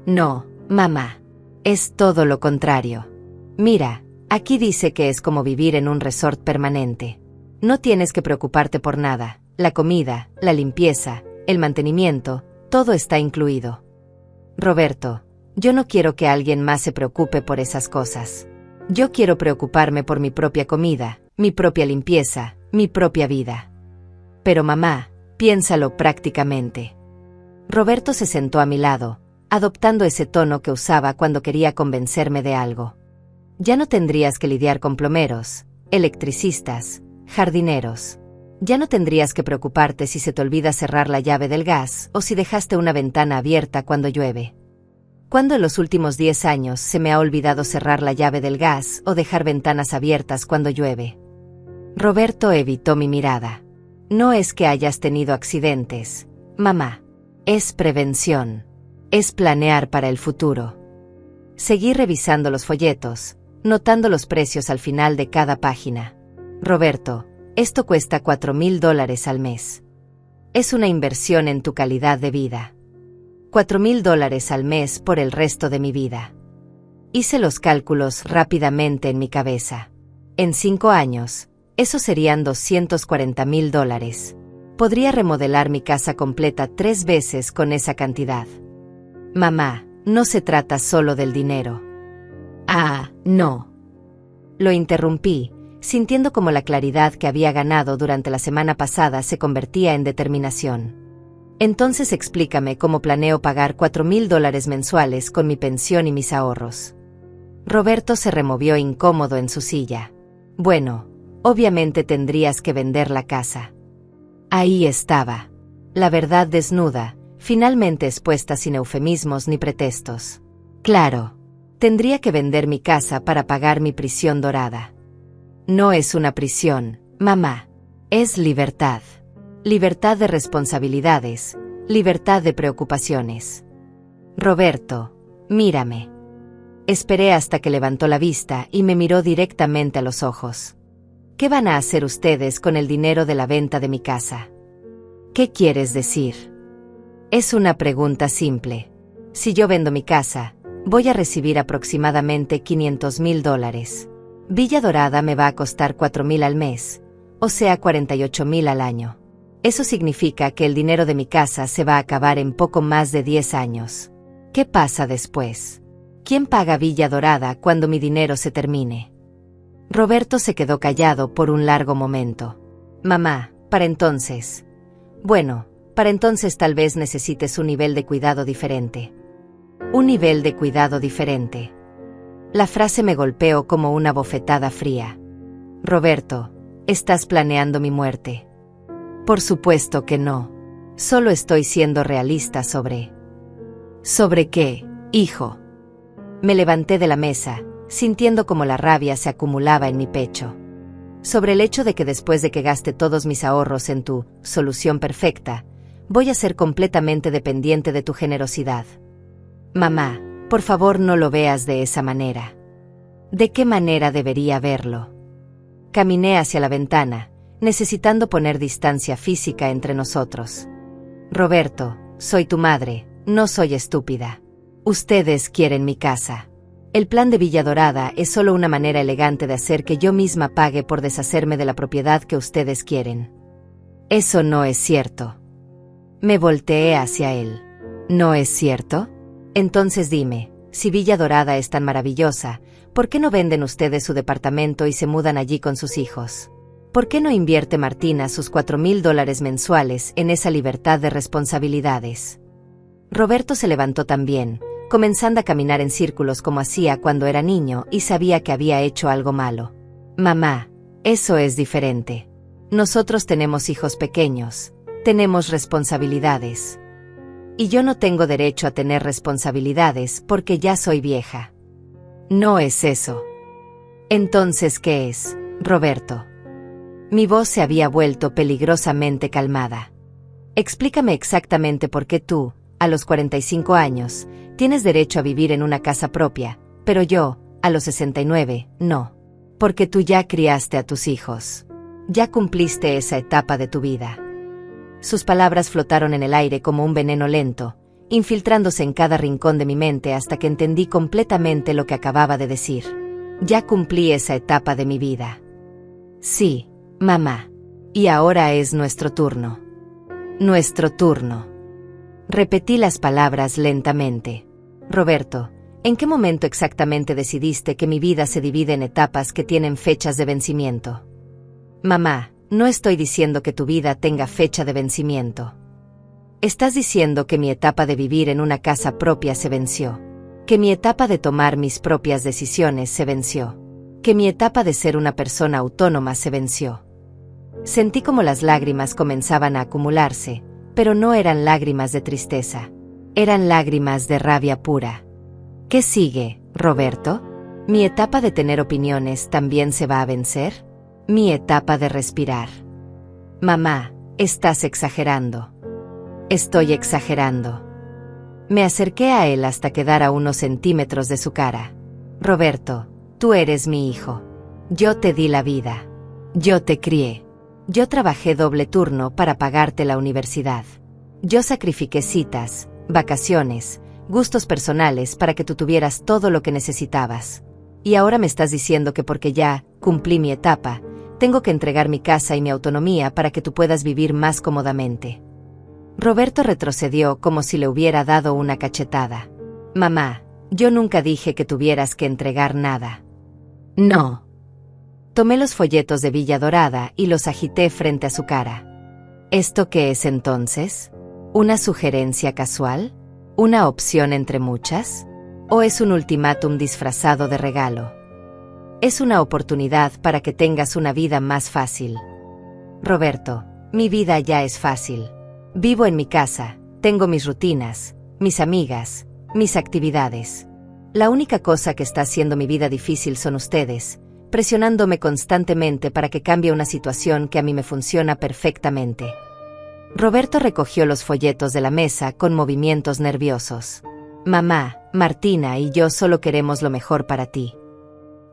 No, mamá. Es todo lo contrario. Mira, aquí dice que es como vivir en un resort permanente. No tienes que preocuparte por nada. La comida, la limpieza, el mantenimiento, todo está incluido. Roberto, yo no quiero que alguien más se preocupe por esas cosas. Yo quiero preocuparme por mi propia comida, mi propia limpieza, mi propia vida. Pero mamá, piénsalo prácticamente. Roberto se sentó a mi lado, adoptando ese tono que usaba cuando quería convencerme de algo. Ya no tendrías que lidiar con plomeros, electricistas, jardineros. Ya no tendrías que preocuparte si se te olvida cerrar la llave del gas o si dejaste una ventana abierta cuando llueve. ¿Cuándo en los últimos 10 años se me ha olvidado cerrar la llave del gas o dejar ventanas abiertas cuando llueve? Roberto evitó mi mirada. No es que hayas tenido accidentes, mamá. Es prevención. Es planear para el futuro. Seguí revisando los folletos, notando los precios al final de cada página. Roberto, esto cuesta $4,000 al mes. Es una inversión en tu calidad de vida. $4,000 al mes por el resto de mi vida. Hice los cálculos rápidamente en mi cabeza. En 5 años, eso serían $240,000. Podría remodelar mi casa completa 3 veces con esa cantidad. Mamá, no se trata solo del dinero. Ah, no. Lo interrumpí, sintiendo como la claridad que había ganado durante la semana pasada se convertía en determinación. Entonces explícame cómo planeo pagar $4,000 mensuales con mi pensión y mis ahorros. Roberto se removió incómodo en su silla. Bueno, obviamente tendrías que vender la casa. Ahí estaba. La verdad desnuda, finalmente expuesta sin eufemismos ni pretextos. Claro, tendría que vender mi casa para pagar mi prisión dorada. No es una prisión, mamá. Es libertad. Libertad de responsabilidades, libertad de preocupaciones. Roberto, mírame. Esperé hasta que levantó la vista y me miró directamente a los ojos. ¿Qué van a hacer ustedes con el dinero de la venta de mi casa? ¿Qué quieres decir? Es una pregunta simple. Si yo vendo mi casa, voy a recibir aproximadamente $500,000. Villa Dorada me va a costar $4,000 al mes, o sea $48,000 al año. Eso significa que el dinero de mi casa se va a acabar en poco más de 10 años. ¿Qué pasa después? ¿Quién paga Villa Dorada cuando mi dinero se termine? Roberto se quedó callado por un largo momento. Mamá, para entonces. Bueno, para entonces tal vez necesites un nivel de cuidado diferente. Un nivel de cuidado diferente. La frase me golpeó como una bofetada fría. Roberto, ¿estás planeando mi muerte? Por supuesto que no. Solo estoy siendo realista sobre... ¿Sobre qué, hijo? Me levanté de la mesa, sintiendo como la rabia se acumulaba en mi pecho. Sobre el hecho de que después de que gaste todos mis ahorros en tu solución perfecta, voy a ser completamente dependiente de tu generosidad. Mamá, por favor no lo veas de esa manera. ¿De qué manera debería verlo? Caminé hacia la ventana, necesitando poner distancia física entre nosotros. Roberto, soy tu madre, no soy estúpida. Ustedes quieren mi casa. El plan de Villa Dorada es solo una manera elegante de hacer que yo misma pague por deshacerme de la propiedad que ustedes quieren. Eso no es cierto. Me volteé hacia él. ¿No es cierto? Entonces dime, si Villa Dorada es tan maravillosa, ¿por qué no venden ustedes su departamento y se mudan allí con sus hijos? ¿Por qué no invierte Martina sus $4,000 mensuales en esa libertad de responsabilidades? Roberto se levantó también, comenzando a caminar en círculos como hacía cuando era niño y sabía que había hecho algo malo. Mamá, eso es diferente. Nosotros tenemos hijos pequeños, tenemos responsabilidades. Y yo no tengo derecho a tener responsabilidades porque ya soy vieja. No es eso. Entonces, ¿qué es, Roberto? Mi voz se había vuelto peligrosamente calmada. Explícame exactamente por qué tú, a los 45 años, tienes derecho a vivir en una casa propia, pero yo, a los 69, no. Porque tú ya criaste a tus hijos. Ya cumpliste esa etapa de tu vida. Sus palabras flotaron en el aire como un veneno lento, infiltrándose en cada rincón de mi mente hasta que entendí completamente lo que acababa de decir. Ya cumplí esa etapa de mi vida. Sí, mamá. Y ahora es nuestro turno. Nuestro turno. Repetí las palabras lentamente. Roberto, ¿en qué momento exactamente decidiste que mi vida se divide en etapas que tienen fechas de vencimiento? Mamá, no estoy diciendo que tu vida tenga fecha de vencimiento. Estás diciendo que mi etapa de vivir en una casa propia se venció. Que mi etapa de tomar mis propias decisiones se venció. Que mi etapa de ser una persona autónoma se venció. Sentí como las lágrimas comenzaban a acumularse, pero no eran lágrimas de tristeza. Eran lágrimas de rabia pura. ¿Qué sigue, Roberto? ¿Mi etapa de tener opiniones también se va a vencer? Mi etapa de respirar. Mamá, estás exagerando. Estoy exagerando. Me acerqué a él hasta quedar a unos centímetros de su cara. Roberto, tú eres mi hijo. Yo te di la vida. Yo te crié. Yo trabajé doble turno para pagarte la universidad. Yo sacrifiqué citas, vacaciones, gustos personales para que tú tuvieras todo lo que necesitabas. Y ahora me estás diciendo que porque ya cumplí mi etapa, tengo que entregar mi casa y mi autonomía para que tú puedas vivir más cómodamente. Roberto retrocedió como si le hubiera dado una cachetada. Mamá, yo nunca dije que tuvieras que entregar nada. No. Tomé los folletos de Villa Dorada y los agité frente a su cara. ¿Esto qué es entonces? ¿Una sugerencia casual? ¿Una opción entre muchas? ¿O es un ultimátum disfrazado de regalo? Es una oportunidad para que tengas una vida más fácil. Roberto, mi vida ya es fácil. Vivo en mi casa, tengo mis rutinas, mis amigas, mis actividades. La única cosa que está haciendo mi vida difícil son ustedes, presionándome constantemente para que cambie una situación que a mí me funciona perfectamente. Roberto recogió los folletos de la mesa con movimientos nerviosos. Mamá, Martina y yo solo queremos lo mejor para ti.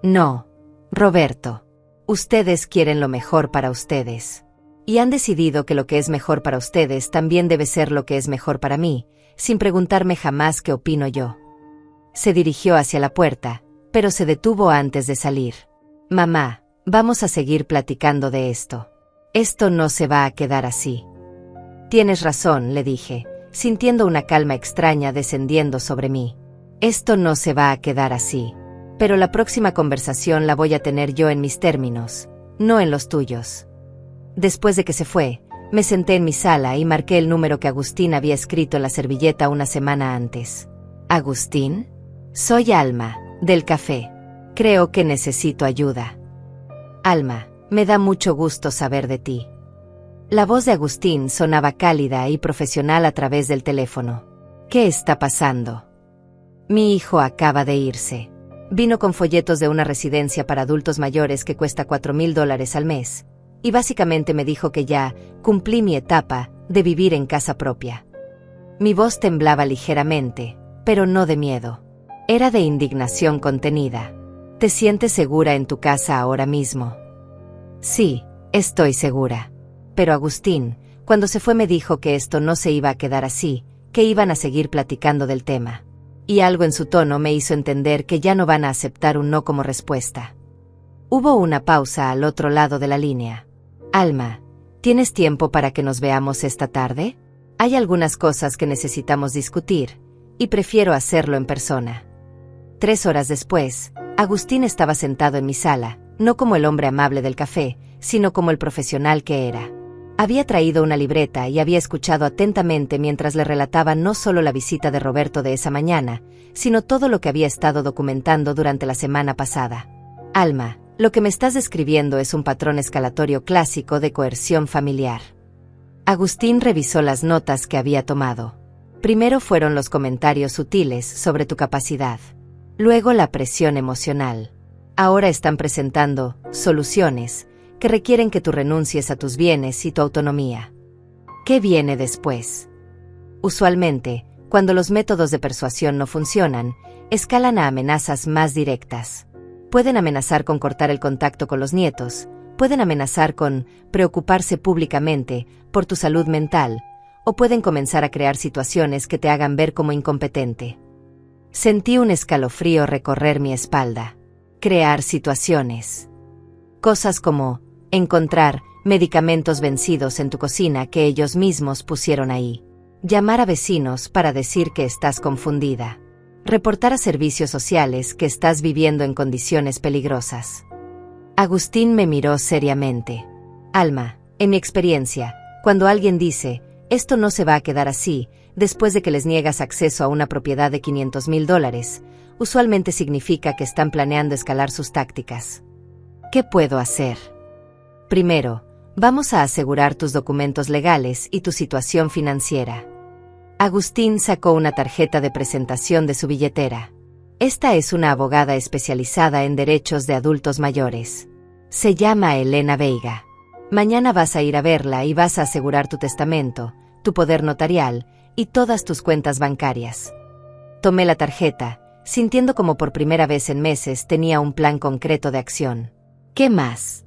No, Roberto. Ustedes quieren lo mejor para ustedes. Y han decidido que lo que es mejor para ustedes también debe ser lo que es mejor para mí, sin preguntarme jamás qué opino yo. Se dirigió hacia la puerta, pero se detuvo antes de salir. Mamá, vamos a seguir platicando de esto. Esto no se va a quedar así. Tienes razón, le dije, sintiendo una calma extraña descendiendo sobre mí. Esto no se va a quedar así. Pero la próxima conversación la voy a tener yo en mis términos, no en los tuyos. Después de que se fue, me senté en mi sala y marqué el número que Agustín había escrito en la servilleta una semana antes. ¿Agustín? Soy Alma, del café. Creo que necesito ayuda. Alma, me da mucho gusto saber de ti. La voz de Agustín sonaba cálida y profesional a través del teléfono. ¿Qué está pasando? Mi hijo acaba de irse. Vino con folletos de una residencia para adultos mayores que cuesta $4,000 al mes. Y básicamente me dijo que ya cumplí mi etapa de vivir en casa propia. Mi voz temblaba ligeramente, pero no de miedo. Era de indignación contenida. ¿Te sientes segura en tu casa ahora mismo? Sí, estoy segura. Pero Agustín, cuando se fue me dijo que esto no se iba a quedar así, que iban a seguir platicando del tema. Y algo en su tono me hizo entender que ya no van a aceptar un no como respuesta. Hubo una pausa al otro lado de la línea. Alma, ¿tienes tiempo para que nos veamos esta tarde? Hay algunas cosas que necesitamos discutir, y prefiero hacerlo en persona. 3 horas después, Agustín estaba sentado en mi sala, no como el hombre amable del café, sino como el profesional que era. Había traído una libreta y había escuchado atentamente mientras le relataba no solo la visita de Roberto de esa mañana, sino todo lo que había estado documentando durante la semana pasada. Alma, lo que me estás describiendo es un patrón escalatorio clásico de coerción familiar. Agustín revisó las notas que había tomado. Primero fueron los comentarios sutiles sobre tu capacidad. Luego la presión emocional. Ahora están presentando soluciones que requieren que tú renuncies a tus bienes y tu autonomía. ¿Qué viene después? Usualmente, cuando los métodos de persuasión no funcionan, escalan a amenazas más directas. Pueden amenazar con cortar el contacto con los nietos, pueden amenazar con preocuparse públicamente por tu salud mental, o pueden comenzar a crear situaciones que te hagan ver como incompetente. Sentí un escalofrío recorrer mi espalda. Crear situaciones. Cosas como encontrar medicamentos vencidos en tu cocina que ellos mismos pusieron ahí. Llamar a vecinos para decir que estás confundida. Reportar a servicios sociales que estás viviendo en condiciones peligrosas. Agustín me miró seriamente. Alma, en mi experiencia, cuando alguien dice Esto no se va a quedar así, después de que les niegas acceso a una propiedad de $500,000, usualmente significa que están planeando escalar sus tácticas. ¿Qué puedo hacer? Primero, vamos a asegurar tus documentos legales y tu situación financiera. Agustín sacó una tarjeta de presentación de su billetera. Esta es una abogada especializada en derechos de adultos mayores. Se llama Elena Veiga. Mañana vas a ir a verla y vas a asegurar tu testamento, tu poder notarial y todas tus cuentas bancarias. Tomé la tarjeta, sintiendo como por primera vez en meses tenía un plan concreto de acción. ¿Qué más?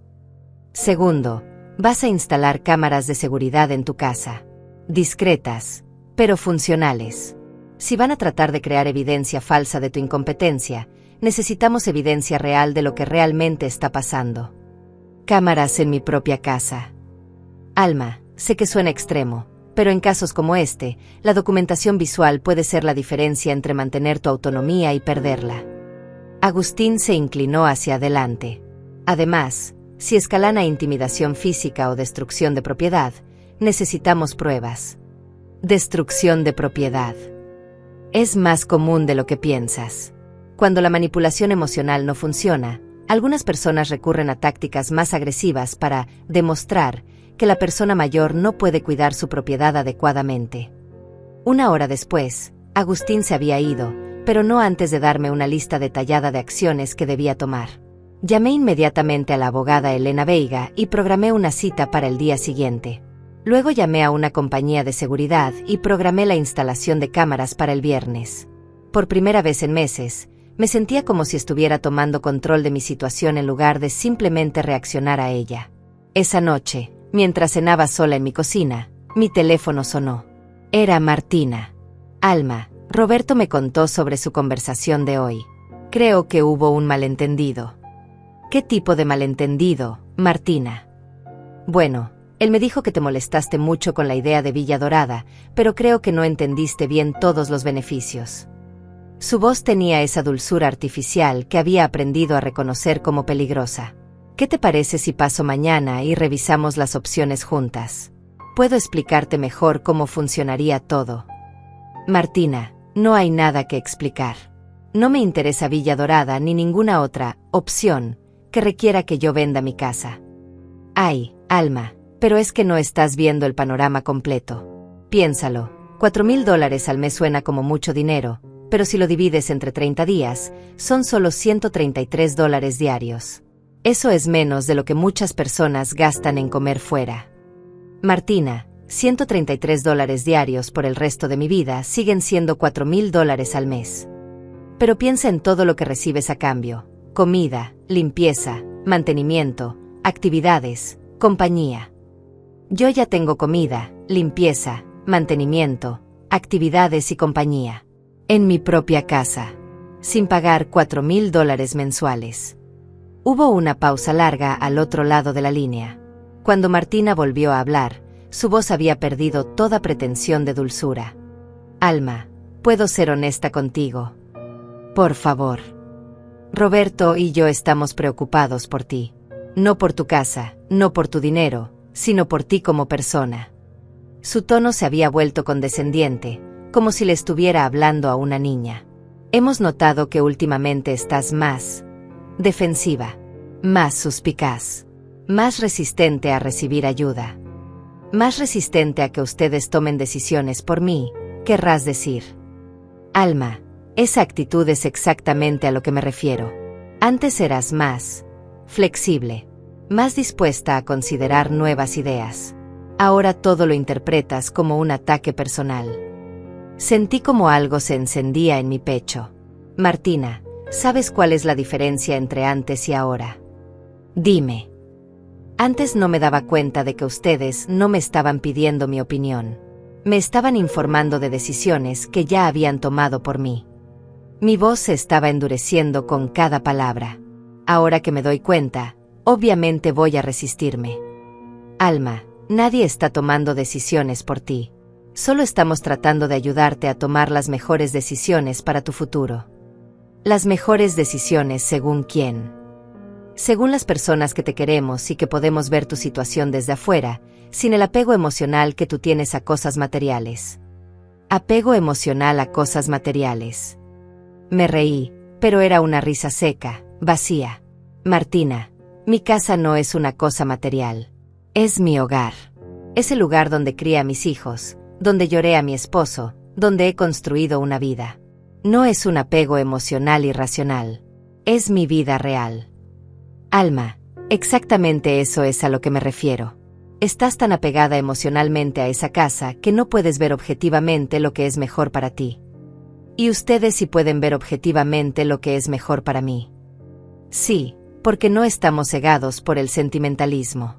Segundo, vas a instalar cámaras de seguridad en tu casa. Discretas, pero funcionales. Si van a tratar de crear evidencia falsa de tu incompetencia, necesitamos evidencia real de lo que realmente está pasando. Cámaras en mi propia casa. Alma, sé que suena extremo, pero en casos como este, la documentación visual puede ser la diferencia entre mantener tu autonomía y perderla. Agustín se inclinó hacia adelante. Además, si escalan a intimidación física o destrucción de propiedad, necesitamos pruebas. Destrucción de propiedad. Es más común de lo que piensas. Cuando la manipulación emocional no funciona, algunas personas recurren a tácticas más agresivas para demostrar que la persona mayor no puede cuidar su propiedad adecuadamente. Una hora después, Agustín se había ido, pero no antes de darme una lista detallada de acciones que debía tomar. Llamé inmediatamente a la abogada Elena Veiga y programé una cita para el día siguiente. Luego llamé a una compañía de seguridad y programé la instalación de cámaras para el viernes. Por primera vez en meses, me sentía como si estuviera tomando control de mi situación en lugar de simplemente reaccionar a ella. Esa noche, mientras cenaba sola en mi cocina, mi teléfono sonó. Era Martina. Alma, Roberto me contó sobre su conversación de hoy. Creo que hubo un malentendido. ¿Qué tipo de malentendido, Martina? Bueno, él me dijo que te molestaste mucho con la idea de Villa Dorada, pero creo que no entendiste bien todos los beneficios. Su voz tenía esa dulzura artificial que había aprendido a reconocer como peligrosa. ¿Qué te parece si paso mañana y revisamos las opciones juntas? Puedo explicarte mejor cómo funcionaría todo. Martina, no hay nada que explicar. No me interesa Villa Dorada ni ninguna otra opción que requiera que yo venda mi casa. Ay, Alma, pero es que no estás viendo el panorama completo. Piénsalo, $4,000 al mes suena como mucho dinero, pero si lo divides entre 30 días, son solo $133 diarios. Eso es menos de lo que muchas personas gastan en comer fuera. Martina, $133 diarios por el resto de mi vida siguen siendo $4,000 al mes. Pero piensa en todo lo que recibes a cambio: comida, limpieza, mantenimiento, actividades, compañía. Yo ya tengo comida, limpieza, mantenimiento, actividades y compañía. En mi propia casa, sin pagar $4,000 mensuales. Hubo una pausa larga al otro lado de la línea. Cuando Martina volvió a hablar, su voz había perdido toda pretensión de dulzura. Alma, ¿puedo ser honesta contigo? Por favor. Roberto y yo estamos preocupados por ti. No por tu casa, no por tu dinero, sino por ti como persona. Su tono se había vuelto condescendiente, como si le estuviera hablando a una niña. Hemos notado que últimamente estás más defensiva, más suspicaz, más resistente a recibir ayuda, más resistente a que ustedes tomen decisiones por mí, querrás decir. Alma, esa actitud es exactamente a lo que me refiero. Antes eras más flexible, más dispuesta a considerar nuevas ideas. Ahora todo lo interpretas como un ataque personal. Sentí como algo se encendía en mi pecho. Martina, ¿sabes cuál es la diferencia entre antes y ahora? Dime. Antes no me daba cuenta de que ustedes no me estaban pidiendo mi opinión. Me estaban informando de decisiones que ya habían tomado por mí. Mi voz se estaba endureciendo con cada palabra. Ahora que me doy cuenta, obviamente voy a resistirme. Alma, nadie está tomando decisiones por ti. Solo estamos tratando de ayudarte a tomar las mejores decisiones para tu futuro. Las mejores decisiones según quién. Según las personas que te queremos y que podemos ver tu situación desde afuera, sin el apego emocional que tú tienes a cosas materiales. Apego emocional a cosas materiales. Me reí, pero era una risa seca, vacía. Martina, mi casa no es una cosa material. Es mi hogar. Es el lugar donde crié a mis hijos, donde lloré a mi esposo, donde he construido una vida. No es un apego emocional irracional. Es mi vida real. Alma, exactamente eso es a lo que me refiero. Estás tan apegada emocionalmente a esa casa que no puedes ver objetivamente lo que es mejor para ti. Y ustedes sí pueden ver objetivamente lo que es mejor para mí. Sí, porque no estamos cegados por el sentimentalismo.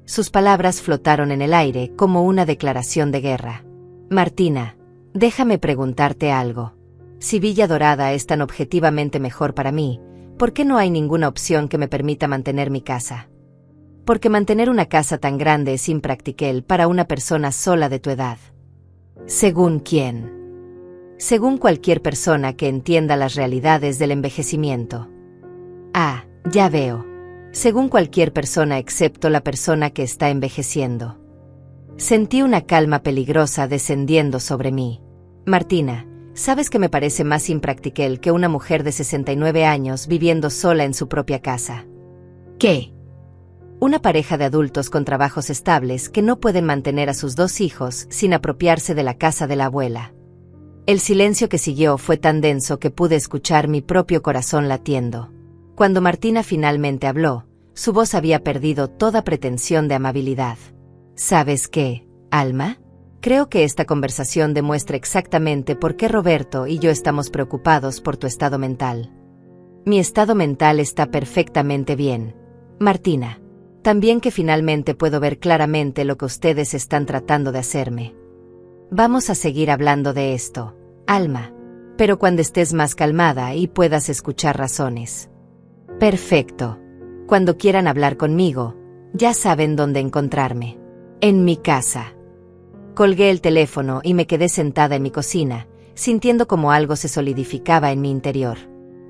Sus palabras flotaron en el aire como una declaración de guerra. Martina, déjame preguntarte algo. Si Villa Dorada es tan objetivamente mejor para mí, ¿por qué no hay ninguna opción que me permita mantener mi casa? Porque mantener una casa tan grande es impracticable para una persona sola de tu edad. ¿Según quién? Según cualquier persona que entienda las realidades del envejecimiento. Ah, ya veo. Según cualquier persona excepto la persona que está envejeciendo. Sentí una calma peligrosa descendiendo sobre mí. Martina, sabes que me parece más impracticable que una mujer de 69 años viviendo sola en su propia casa. ¿Qué? Una pareja de adultos con trabajos estables que no pueden mantener a sus 2 hijos sin apropiarse de la casa de la abuela. El silencio que siguió fue tan denso que pude escuchar mi propio corazón latiendo. Cuando Martina finalmente habló, su voz había perdido toda pretensión de amabilidad. ¿Sabes qué, Alma? Creo que esta conversación demuestra exactamente por qué Roberto y yo estamos preocupados por tu estado mental. Mi estado mental está perfectamente bien, Martina. También que finalmente puedo ver claramente lo que ustedes están tratando de hacerme. Vamos a seguir hablando de esto, Alma, pero cuando estés más calmada y puedas escuchar razones. Perfecto. Cuando quieran hablar conmigo, ya saben dónde encontrarme. En mi casa. Colgué el teléfono y me quedé sentada en mi cocina, sintiendo como algo se solidificaba en mi interior.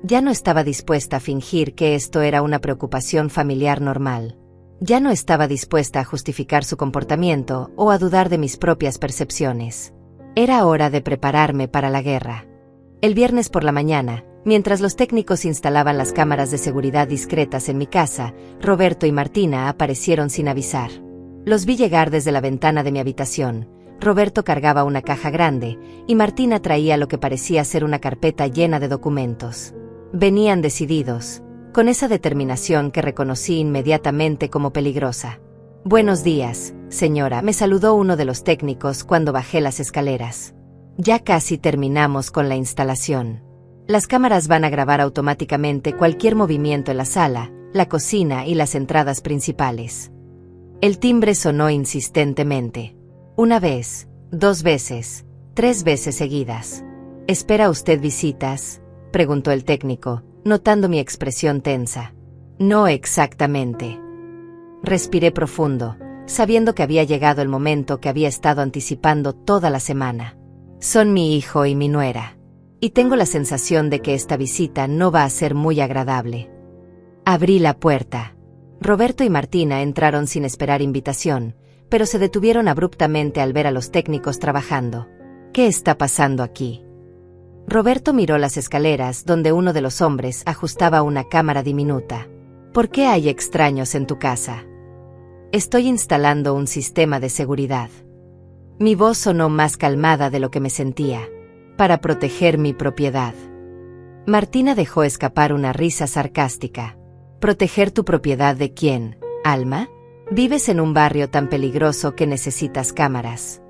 Ya no estaba dispuesta a fingir que esto era una preocupación familiar normal. Ya no estaba dispuesta a justificar su comportamiento o a dudar de mis propias percepciones. Era hora de prepararme para la guerra. El viernes por la mañana, mientras los técnicos instalaban las cámaras de seguridad discretas en mi casa, Roberto y Martina aparecieron sin avisar. Los vi llegar desde la ventana de mi habitación. Roberto cargaba una caja grande, y Martina traía lo que parecía ser una carpeta llena de documentos. Venían decididos, con esa determinación que reconocí inmediatamente como peligrosa. «Buenos días, señora», me saludó uno de los técnicos cuando bajé las escaleras. «Ya casi terminamos con la instalación. Las cámaras van a grabar automáticamente cualquier movimiento en la sala, la cocina y las entradas principales». El timbre sonó insistentemente. 1 vez, 2 veces, 3 veces seguidas. «¿Espera usted visitas?», preguntó el técnico, notando mi expresión tensa. «No exactamente». Respiré profundo, sabiendo que había llegado el momento que había estado anticipando toda la semana. Son mi hijo y mi nuera. Y tengo la sensación de que esta visita no va a ser muy agradable. Abrí la puerta. Roberto y Martina entraron sin esperar invitación, pero se detuvieron abruptamente al ver a los técnicos trabajando. «¿Qué está pasando aquí?». Roberto miró las escaleras donde uno de los hombres ajustaba una cámara diminuta. «¿Por qué hay extraños en tu casa?». «Estoy instalando un sistema de seguridad». Mi voz sonó más calmada de lo que me sentía. «Para proteger mi propiedad». Martina dejó escapar una risa sarcástica. «¿Proteger tu propiedad de quién, Alma? Vives en un barrio tan peligroso que necesitas cámaras».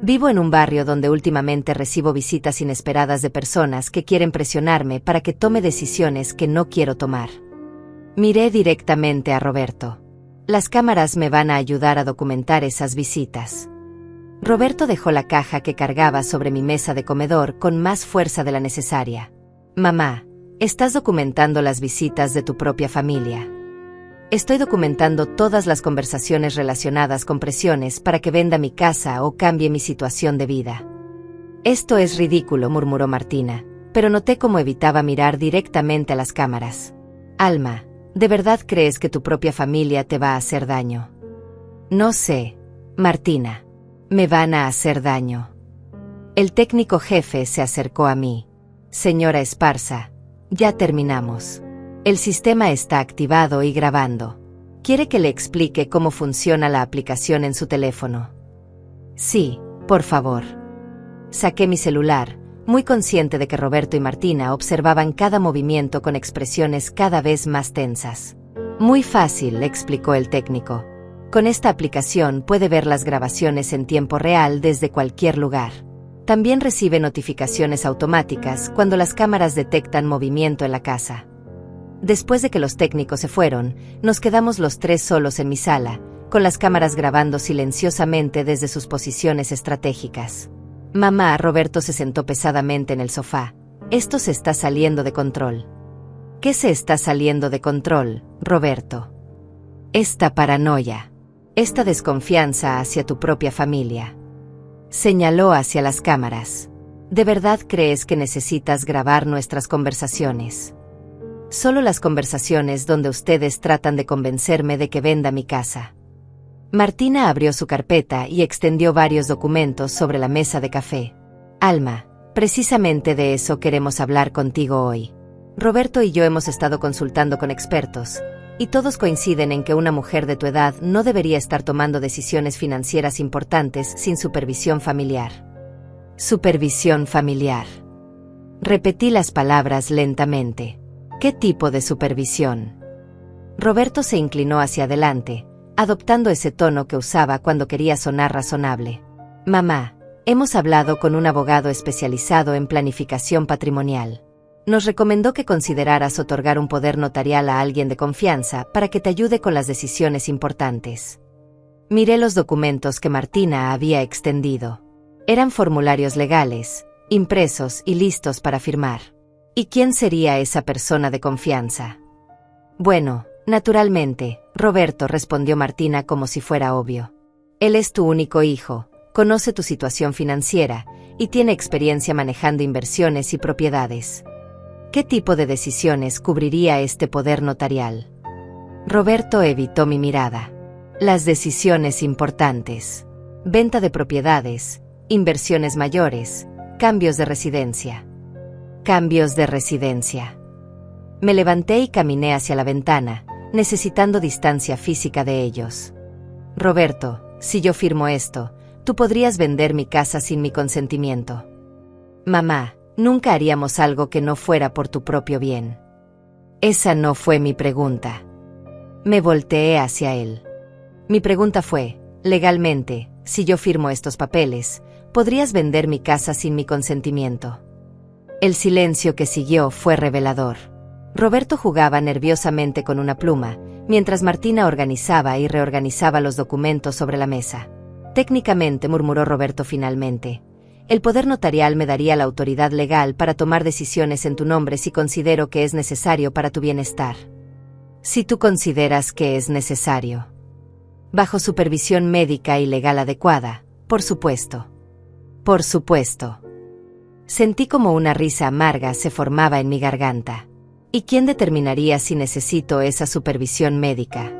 «Vivo en un barrio donde últimamente recibo visitas inesperadas de personas que quieren presionarme para que tome decisiones que no quiero tomar». Miré directamente a Roberto. «Las cámaras me van a ayudar a documentar esas visitas». Roberto dejó la caja que cargaba sobre mi mesa de comedor con más fuerza de la necesaria. «Mamá, estás documentando las visitas de tu propia familia». «Estoy documentando todas las conversaciones relacionadas con presiones para que venda mi casa o cambie mi situación de vida». «Esto es ridículo», murmuró Martina, pero noté cómo evitaba mirar directamente a las cámaras. «Alma, ¿De verdad crees que tu propia familia te va a hacer daño? No sé, Martina. Me van a hacer daño. El técnico jefe se acercó a mí. Señora Esparza, ya terminamos. El sistema está activado y grabando. ¿Quiere que le explique cómo funciona la aplicación en su teléfono? Sí, por favor. Saqué mi celular, muy consciente de que Roberto y Martina observaban cada movimiento con expresiones cada vez más tensas. Muy fácil, le explicó el técnico. Con esta aplicación puede ver las grabaciones en tiempo real desde cualquier lugar. También recibe notificaciones automáticas cuando las cámaras detectan movimiento en la casa. Después de que los técnicos se fueron, nos quedamos los tres solos en mi sala, con las cámaras grabando silenciosamente desde sus posiciones estratégicas. Mamá, Roberto se sentó pesadamente en el sofá. Esto se está saliendo de control. ¿Qué se está saliendo de control, Roberto? Esta paranoia. Esta desconfianza hacia tu propia familia. Señaló hacia las cámaras. ¿De verdad crees que necesitas grabar nuestras conversaciones? Solo las conversaciones donde ustedes tratan de convencerme de que venda mi casa. Martina abrió su carpeta y extendió varios documentos sobre la mesa de café. Alma, precisamente de eso queremos hablar contigo hoy. Roberto y yo hemos estado consultando con expertos, y todos coinciden en que una mujer de tu edad no debería estar tomando decisiones financieras importantes sin supervisión familiar. Supervisión familiar. Repetí las palabras lentamente. ¿Qué tipo de supervisión? Roberto se inclinó hacia adelante, adoptando ese tono que usaba cuando quería sonar razonable. Mamá, hemos hablado con un abogado especializado en planificación patrimonial. Nos recomendó que consideraras otorgar un poder notarial a alguien de confianza para que te ayude con las decisiones importantes. Miré los documentos que Martina había extendido. Eran formularios legales, impresos y listos para firmar. ¿Y quién sería esa persona de confianza? Bueno, naturalmente, Roberto, respondió Martina como si fuera obvio. Él es tu único hijo, conoce tu situación financiera y tiene experiencia manejando inversiones y propiedades. ¿Qué tipo de decisiones cubriría este poder notarial? Roberto evitó mi mirada. Las decisiones importantes. Venta de propiedades, inversiones mayores, cambios de residencia. Cambios de residencia. Me levanté y caminé hacia la ventana, necesitando distancia física de ellos. Roberto, si yo firmo esto, tú podrías vender mi casa sin mi consentimiento. Mamá, nunca haríamos algo que no fuera por tu propio bien. Esa no fue mi pregunta. Me volteé hacia él. Mi pregunta fue, legalmente, si yo firmo estos papeles, ¿podrías vender mi casa sin mi consentimiento? El silencio que siguió fue revelador. Roberto jugaba nerviosamente con una pluma, mientras Martina organizaba y reorganizaba los documentos sobre la mesa. Técnicamente, murmuró Roberto finalmente, el poder notarial me daría la autoridad legal para tomar decisiones en tu nombre si considero que es necesario para tu bienestar. Si tú consideras que es necesario. Bajo supervisión médica y legal adecuada, por supuesto. Por supuesto. Sentí como una risa amarga se formaba en mi garganta. ¿Y quién determinaría si necesito esa supervisión médica?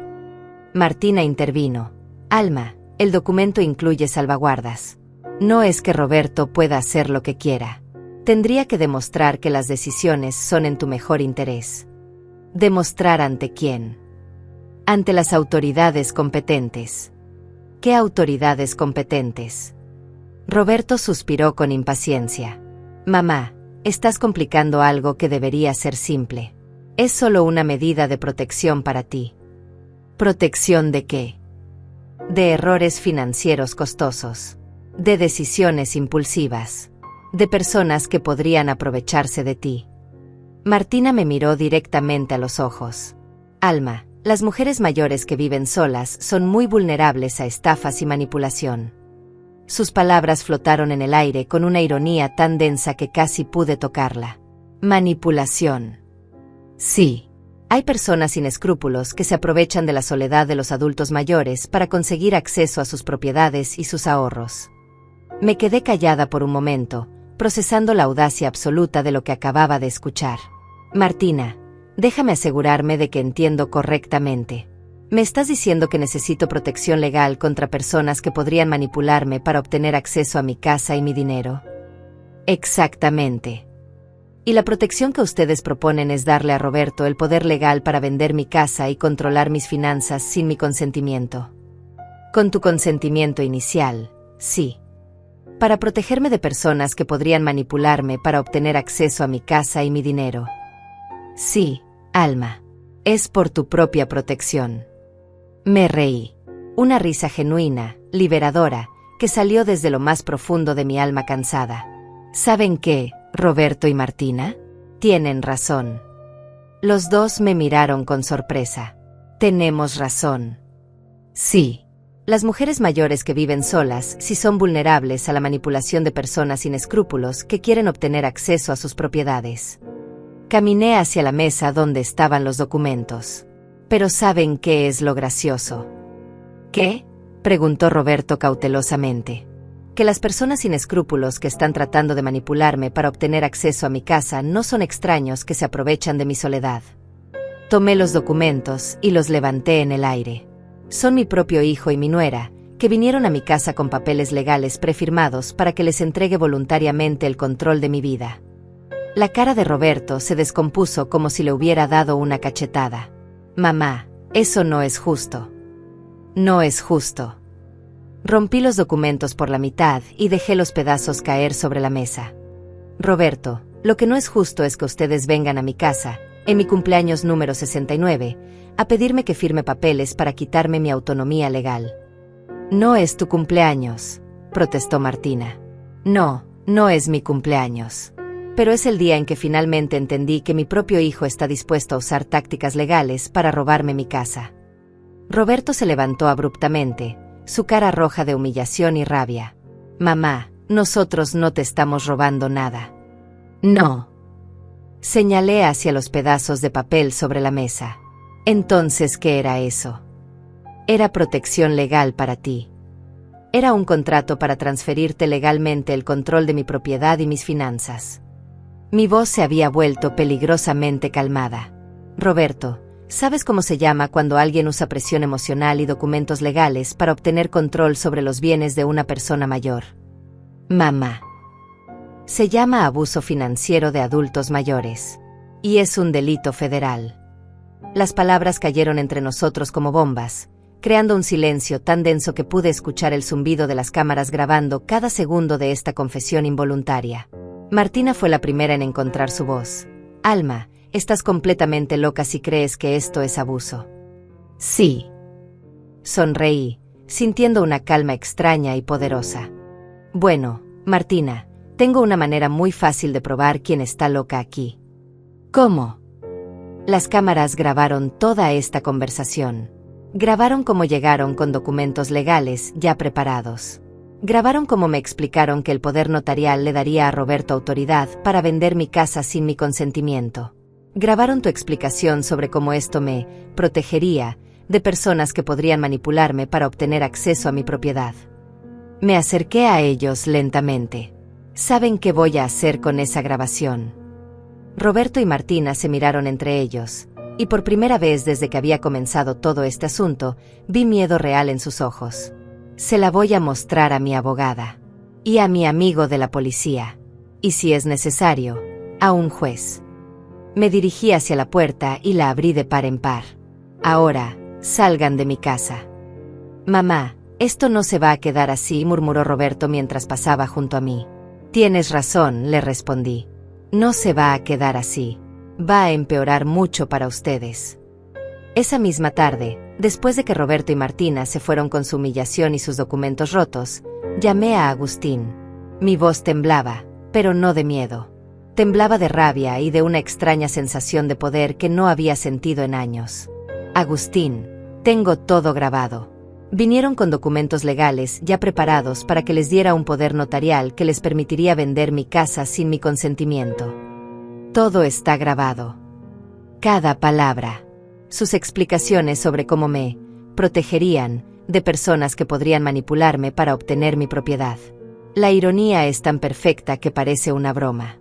Martina intervino. Alma, el documento incluye salvaguardas. No es que Roberto pueda hacer lo que quiera. Tendría que demostrar que las decisiones son en tu mejor interés. ¿Demostrar ante quién? Ante las autoridades competentes. ¿Qué autoridades competentes? Roberto suspiró con impaciencia. Mamá, estás complicando algo que debería ser simple. Es solo una medida de protección para ti. ¿Protección de qué? De errores financieros costosos. De decisiones impulsivas. De personas que podrían aprovecharse de ti. Martina me miró directamente a los ojos. Alma, las mujeres mayores que viven solas son muy vulnerables a estafas y manipulación. Sus palabras flotaron en el aire con una ironía tan densa que casi pude tocarla. Manipulación. Sí. Hay personas sin escrúpulos que se aprovechan de la soledad de los adultos mayores para conseguir acceso a sus propiedades y sus ahorros. Me quedé callada por un momento, procesando la audacia absoluta de lo que acababa de escuchar. Martina, Déjame asegurarme de que entiendo correctamente. ¿Me estás diciendo que necesito protección legal contra personas que podrían manipularme para obtener acceso a mi casa y mi dinero? Exactamente. Y la protección que ustedes proponen es darle a Roberto el poder legal para vender mi casa y controlar mis finanzas sin mi consentimiento. Con tu consentimiento inicial, sí. Para protegerme de personas que podrían manipularme para obtener acceso a mi casa y mi dinero. Sí, Alma. Es por tu propia protección. Me reí. Una risa genuina, liberadora, que salió desde lo más profundo de mi alma cansada. ¿Saben qué, Roberto y Martina? Tienen razón. Los dos me miraron con sorpresa. Tenemos razón. Sí. Las mujeres mayores que viven solas sí son vulnerables a la manipulación de personas sin escrúpulos que quieren obtener acceso a sus propiedades. Caminé hacia la mesa donde estaban los documentos. Pero ¿saben qué es lo gracioso? ¿Qué? Preguntó Roberto cautelosamente. Que las personas sin escrúpulos que están tratando de manipularme para obtener acceso a mi casa no son extraños que se aprovechan de mi soledad. Tomé los documentos y los levanté en el aire. Son mi propio hijo y mi nuera, que vinieron a mi casa con papeles legales prefirmados para que les entregue voluntariamente el control de mi vida. La cara de Roberto se descompuso como si le hubiera dado una cachetada. Mamá, eso no es justo. No es justo. Rompí los documentos por la mitad y dejé los pedazos caer sobre la mesa. Roberto, lo que no es justo es que ustedes vengan a mi casa, en mi cumpleaños número 69, a pedirme que firme papeles para quitarme mi autonomía legal. No es tu cumpleaños, protestó Martina. No, no es mi cumpleaños. Pero es el día en que finalmente entendí que mi propio hijo está dispuesto a usar tácticas legales para robarme mi casa. Roberto se levantó abruptamente, su cara roja de humillación y rabia. Mamá, nosotros no te estamos robando nada. No. Señalé hacia los pedazos de papel sobre la mesa. Entonces, ¿qué era eso? Era protección legal para ti. Era un contrato para transferirte legalmente el control de mi propiedad y mis finanzas. Mi voz se había vuelto peligrosamente calmada. Roberto, ¿sabes cómo se llama cuando alguien usa presión emocional y documentos legales para obtener control sobre los bienes de una persona mayor? Mamá. Se llama abuso financiero de adultos mayores. Y es un delito federal. Las palabras cayeron entre nosotros como bombas, creando un silencio tan denso que pude escuchar el zumbido de las cámaras grabando cada segundo de esta confesión involuntaria. Martina fue la primera en encontrar su voz. Alma, estás completamente loca si crees que esto es abuso. Sí. Sonreí, sintiendo una calma extraña y poderosa. Bueno, Martina, tengo una manera muy fácil de probar quién está loca aquí. ¿Cómo? Las cámaras grabaron toda esta conversación. Grabaron cómo llegaron con documentos legales ya preparados. Grabaron cómo me explicaron que el poder notarial le daría a Roberto autoridad para vender mi casa sin mi consentimiento. Grabaron tu explicación sobre cómo esto me protegería de personas que podrían manipularme para obtener acceso a mi propiedad. Me acerqué a ellos lentamente. ¿Saben qué voy a hacer con esa grabación? Roberto y Martina se miraron entre ellos, y por primera vez desde que había comenzado todo este asunto, vi miedo real en sus ojos. Se la voy a mostrar a mi abogada, y a mi amigo de la policía, y si es necesario, a un juez. Me dirigí hacia la puerta y la abrí de par en par. Ahora, salgan de mi casa. Mamá, esto no se va a quedar así, murmuró Roberto mientras pasaba junto a mí. Tienes razón, le respondí. No se va a quedar así. Va a empeorar mucho para ustedes. Esa misma tarde, después de que Roberto y Martina se fueron con su humillación y sus documentos rotos, llamé a Agustín. Mi voz temblaba, pero no de miedo. Temblaba de rabia y de una extraña sensación de poder que no había sentido en años. Agustín, tengo todo grabado. Vinieron con documentos legales ya preparados para que les diera un poder notarial que les permitiría vender mi casa sin mi consentimiento. Todo está grabado. Cada palabra. Sus explicaciones sobre cómo me protegerían de personas que podrían manipularme para obtener mi propiedad. La ironía es tan perfecta que parece una broma.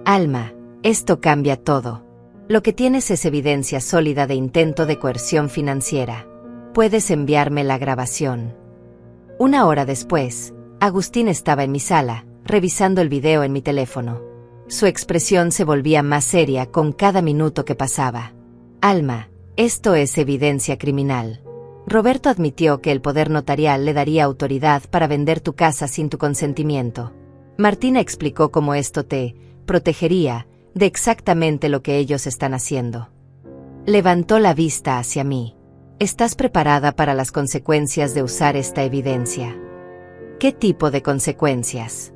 Alma, esto cambia todo. Lo que tienes es evidencia sólida de intento de coerción financiera. Puedes enviarme la grabación. 1 hora después, Agustín estaba en mi sala, revisando el video en mi teléfono. Su expresión se volvía más seria con cada minuto que pasaba. Alma, esto es evidencia criminal. Roberto admitió que el poder notarial le daría autoridad para vender tu casa sin tu consentimiento. Martina explicó cómo esto te protegería de exactamente lo que ellos están haciendo. Levantó la vista hacia mí. ¿Estás preparada para las consecuencias de usar esta evidencia? ¿Qué tipo de consecuencias?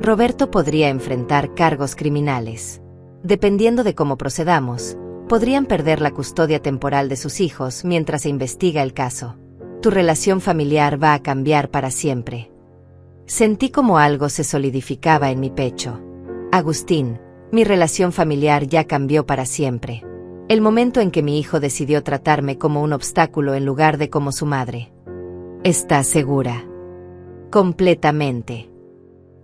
Roberto podría enfrentar cargos criminales. Dependiendo de cómo procedamos, podrían perder la custodia temporal de sus hijos mientras se investiga el caso. Tu relación familiar va a cambiar para siempre. Sentí como algo se solidificaba en mi pecho. Agustín, mi relación familiar ya cambió para siempre. El momento en que mi hijo decidió tratarme como un obstáculo en lugar de como su madre. ¿Estás segura? Completamente.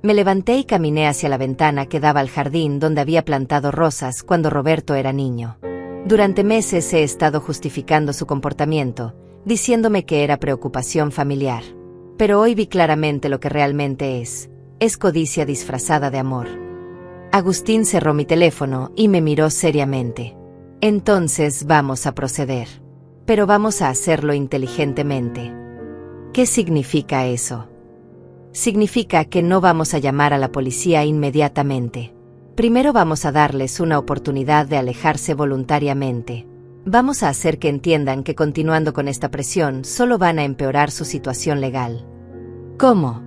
Me levanté y caminé hacia la ventana que daba al jardín donde había plantado rosas cuando Roberto era niño. Durante meses he estado justificando su comportamiento, diciéndome que era preocupación familiar. Pero hoy vi claramente lo que realmente es codicia disfrazada de amor. Agustín cerró mi teléfono y me miró seriamente. Entonces vamos a proceder. Pero vamos a hacerlo inteligentemente. ¿Qué significa eso? Significa que no vamos a llamar a la policía inmediatamente. Primero vamos a darles una oportunidad de alejarse voluntariamente. Vamos a hacer que entiendan que continuando con esta presión solo van a empeorar su situación legal. ¿Cómo?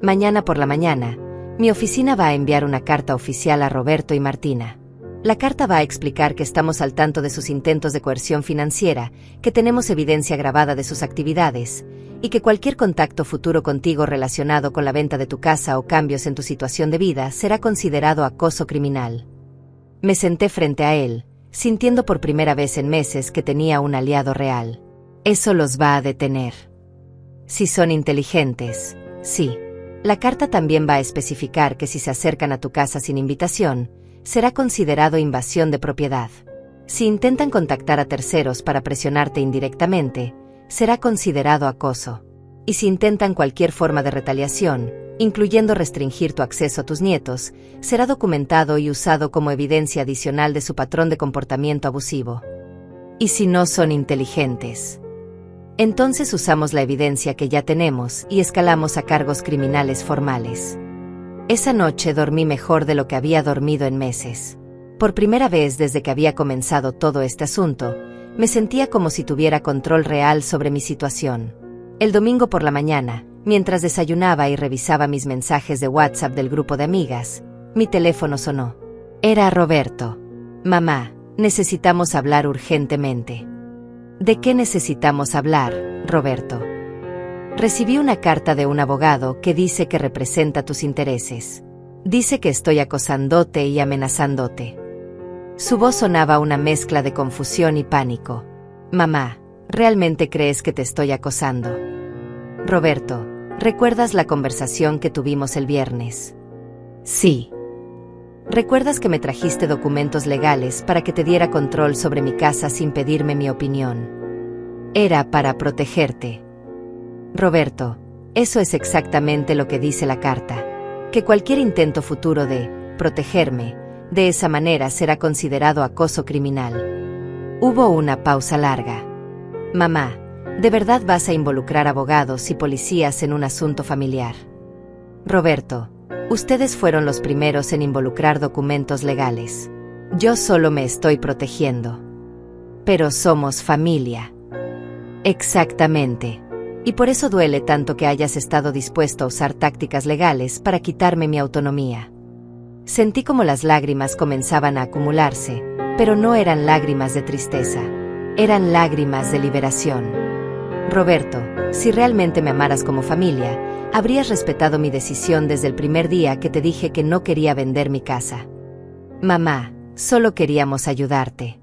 Mañana por la mañana, mi oficina va a enviar una carta oficial a Roberto y Martina. La carta va a explicar que estamos al tanto de sus intentos de coerción financiera, que tenemos evidencia grabada de sus actividades, y que cualquier contacto futuro contigo relacionado con la venta de tu casa o cambios en tu situación de vida será considerado acoso criminal. Me senté frente a él, sintiendo por primera vez en meses que tenía un aliado real. Eso los va a detener. Si son inteligentes, sí. La carta también va a especificar que si se acercan a tu casa sin invitación, será considerado invasión de propiedad. Si intentan contactar a terceros para presionarte indirectamente, será considerado acoso. Y si intentan cualquier forma de retaliación, incluyendo restringir tu acceso a tus nietos, será documentado y usado como evidencia adicional de su patrón de comportamiento abusivo. Y si no son inteligentes, entonces usamos la evidencia que ya tenemos y escalamos a cargos criminales formales. Esa noche dormí mejor de lo que había dormido en meses. Por primera vez desde que había comenzado todo este asunto, me sentía como si tuviera control real sobre mi situación. El domingo por la mañana, mientras desayunaba y revisaba mis mensajes de WhatsApp del grupo de amigas, mi teléfono sonó. Era Roberto. Mamá, necesitamos hablar urgentemente. ¿De qué necesitamos hablar, Roberto? Recibí una carta de un abogado que dice que representa tus intereses. Dice que estoy acosándote y amenazándote. Su voz sonaba una mezcla de confusión y pánico. Mamá, ¿realmente crees que te estoy acosando? Roberto, ¿recuerdas la conversación que tuvimos el viernes? Sí. ¿Recuerdas que me trajiste documentos legales para que te diera control sobre mi casa sin pedirme mi opinión? Era para protegerte. Roberto, eso es exactamente lo que dice la carta. Que cualquier intento futuro de protegerme de esa manera será considerado acoso criminal. Hubo una pausa larga. Mamá, ¿de verdad vas a involucrar abogados y policías en un asunto familiar? Roberto, ustedes fueron los primeros en involucrar documentos legales. Yo solo me estoy protegiendo. Pero somos familia. Exactamente. Y por eso duele tanto que hayas estado dispuesto a usar tácticas legales para quitarme mi autonomía. Sentí como las lágrimas comenzaban a acumularse, pero no eran lágrimas de tristeza. Eran lágrimas de liberación. Roberto, si realmente me amaras como familia, habrías respetado mi decisión desde el primer día que te dije que no quería vender mi casa. Mamá, solo queríamos ayudarte.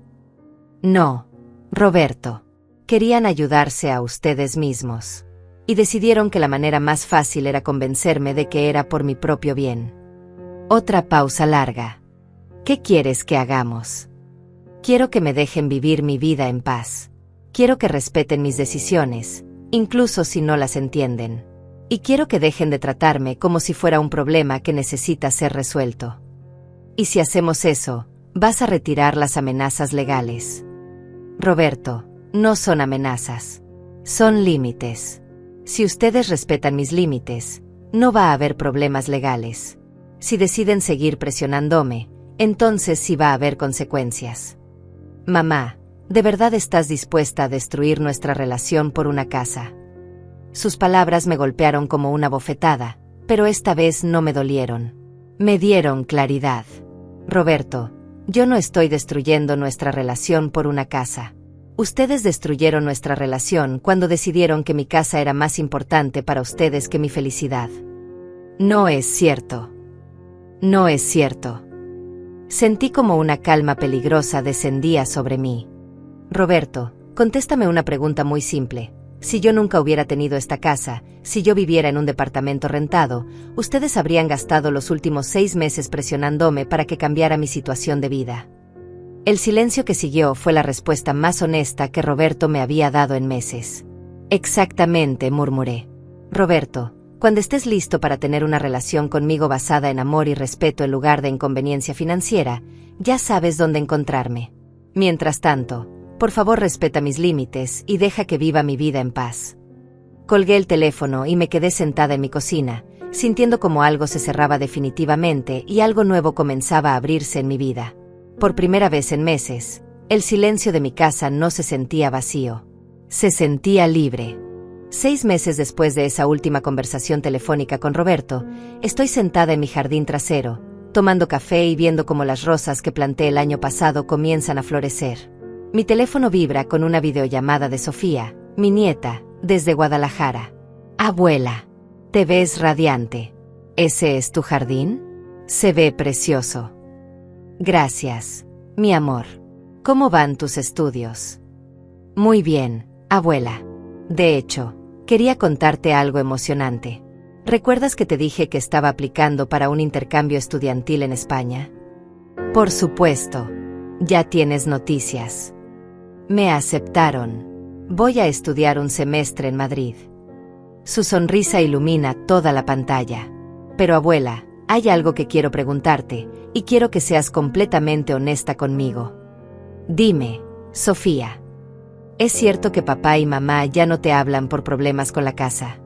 No, Roberto. Querían ayudarse a ustedes mismos. Y decidieron que la manera más fácil era convencerme de que era por mi propio bien. Otra pausa larga. ¿Qué quieres que hagamos? Quiero que me dejen vivir mi vida en paz. Quiero que respeten mis decisiones, incluso si no las entienden. Y quiero que dejen de tratarme como si fuera un problema que necesita ser resuelto. Y si hacemos eso, vas a retirar las amenazas legales. Roberto, no son amenazas. Son límites. Si ustedes respetan mis límites, no va a haber problemas legales. Si deciden seguir presionándome, entonces sí va a haber consecuencias. Mamá, ¿de verdad estás dispuesta a destruir nuestra relación por una casa? Sus palabras me golpearon como una bofetada, pero esta vez no me dolieron. Me dieron claridad. Roberto, yo no estoy destruyendo nuestra relación por una casa. Ustedes destruyeron nuestra relación cuando decidieron que mi casa era más importante para ustedes que mi felicidad. No es cierto. No es cierto. Sentí como una calma peligrosa descendía sobre mí. Roberto, contéstame una pregunta muy simple. Si yo nunca hubiera tenido esta casa, si yo viviera en un departamento rentado, ustedes habrían gastado los últimos 6 meses presionándome para que cambiara mi situación de vida. El silencio que siguió fue la respuesta más honesta que Roberto me había dado en meses. Exactamente, murmuré. Roberto, cuando estés listo para tener una relación conmigo basada en amor y respeto en lugar de inconveniencia financiera, ya sabes dónde encontrarme. Mientras tanto, por favor respeta mis límites y deja que viva mi vida en paz. Colgué el teléfono y me quedé sentada en mi cocina, sintiendo como algo se cerraba definitivamente y algo nuevo comenzaba a abrirse en mi vida. Por primera vez en meses, el silencio de mi casa no se sentía vacío. Se sentía libre. 6 meses después de esa última conversación telefónica con Roberto, estoy sentada en mi jardín trasero, tomando café y viendo cómo las rosas que planté el año pasado comienzan a florecer. Mi teléfono vibra con una videollamada de Sofía, mi nieta, desde Guadalajara. Abuela, te ves radiante. ¿Ese es tu jardín? Se ve precioso. Gracias, mi amor. ¿Cómo van tus estudios? Muy bien, abuela. De hecho, quería contarte algo emocionante. ¿Recuerdas que te dije que estaba aplicando para un intercambio estudiantil en España? Por supuesto. Ya tienes noticias. Me aceptaron. Voy a estudiar un semestre en Madrid. Su sonrisa ilumina toda la pantalla. Pero abuela, hay algo que quiero preguntarte, y quiero que seas completamente honesta conmigo. Dime, Sofía. ¿Es cierto que papá y mamá ya no te hablan por problemas con la casa?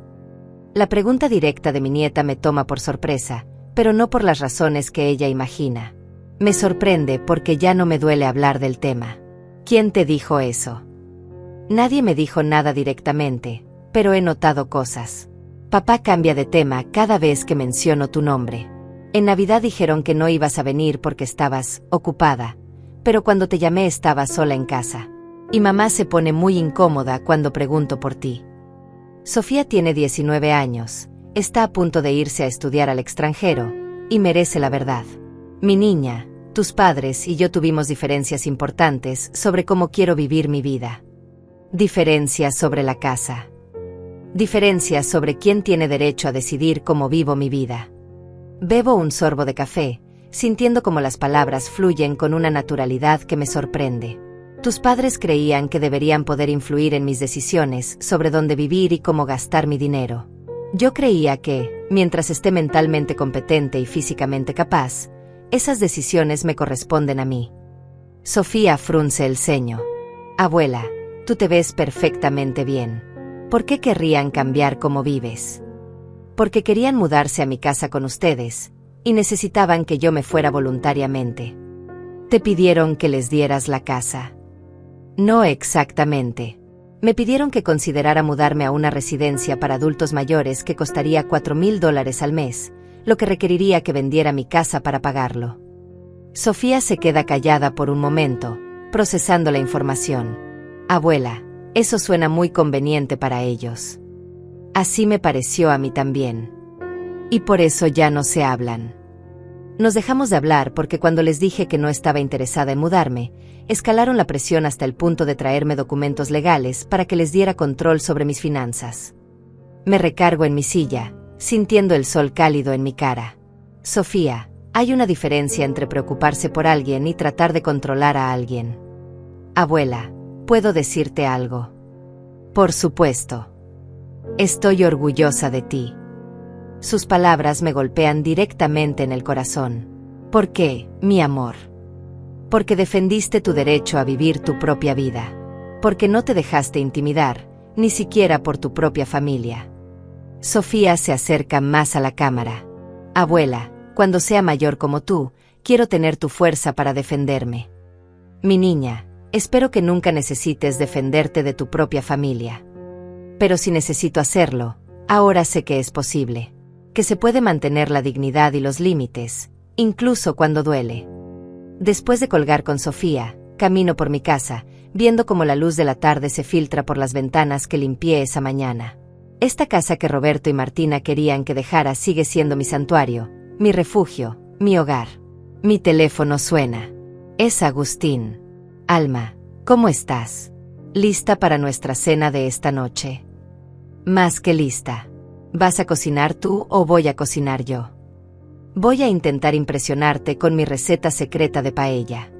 La pregunta directa de mi nieta me toma por sorpresa, pero no por las razones que ella imagina. Me sorprende porque ya no me duele hablar del tema. ¿Quién te dijo eso? Nadie me dijo nada directamente, pero he notado cosas. Papá cambia de tema cada vez que menciono tu nombre. En Navidad dijeron que no ibas a venir porque estabas ocupada, pero cuando te llamé estabas sola en casa. Y mamá se pone muy incómoda cuando pregunto por ti. Sofía tiene 19 años, está a punto de irse a estudiar al extranjero, y merece la verdad. Mi niña, tus padres y yo tuvimos diferencias importantes sobre cómo quiero vivir mi vida. Diferencias sobre la casa. Diferencias sobre quién tiene derecho a decidir cómo vivo mi vida. Bebo un sorbo de café, sintiendo como las palabras fluyen con una naturalidad que me sorprende. Tus padres creían que deberían poder influir en mis decisiones sobre dónde vivir y cómo gastar mi dinero. Yo creía que, mientras esté mentalmente competente y físicamente capaz, esas decisiones me corresponden a mí. Sofía frunce el ceño. Abuela, tú te ves perfectamente bien. ¿Por qué querrían cambiar cómo vives? Porque querían mudarse a mi casa con ustedes, y necesitaban que yo me fuera voluntariamente. Te pidieron que les dieras la casa. No exactamente. Me pidieron que considerara mudarme a una residencia para adultos mayores que costaría $4,000 al mes, lo que requeriría que vendiera mi casa para pagarlo. Sofía se queda callada por un momento, procesando la información. Abuela, eso suena muy conveniente para ellos. Así me pareció a mí también. Y por eso ya no se hablan. Nos dejamos de hablar porque cuando les dije que no estaba interesada en mudarme, escalaron la presión hasta el punto de traerme documentos legales para que les diera control sobre mis finanzas. Me recargo en mi silla, sintiendo el sol cálido en mi cara. Sofía, hay una diferencia entre preocuparse por alguien y tratar de controlar a alguien. Abuela, ¿puedo decirte algo? Por supuesto. Estoy orgullosa de ti. Sus palabras me golpean directamente en el corazón. ¿Por qué, mi amor? Porque defendiste tu derecho a vivir tu propia vida. Porque no te dejaste intimidar, ni siquiera por tu propia familia. Sofía se acerca más a la cámara. Abuela, cuando sea mayor como tú, quiero tener tu fuerza para defenderme. Mi niña, espero que nunca necesites defenderte de tu propia familia. Pero si necesito hacerlo, ahora sé que es posible. Que se puede mantener la dignidad y los límites, incluso cuando duele. Después de colgar con Sofía, camino por mi casa, viendo cómo la luz de la tarde se filtra por las ventanas que limpié esa mañana. Esta casa que Roberto y Martina querían que dejara sigue siendo mi santuario, mi refugio, mi hogar. Mi teléfono suena. Es Agustín. Alma, ¿cómo estás? ¿Lista para nuestra cena de esta noche? Más que lista. ¿Vas a cocinar tú o voy a cocinar yo? Voy a intentar impresionarte con mi receta secreta de paella.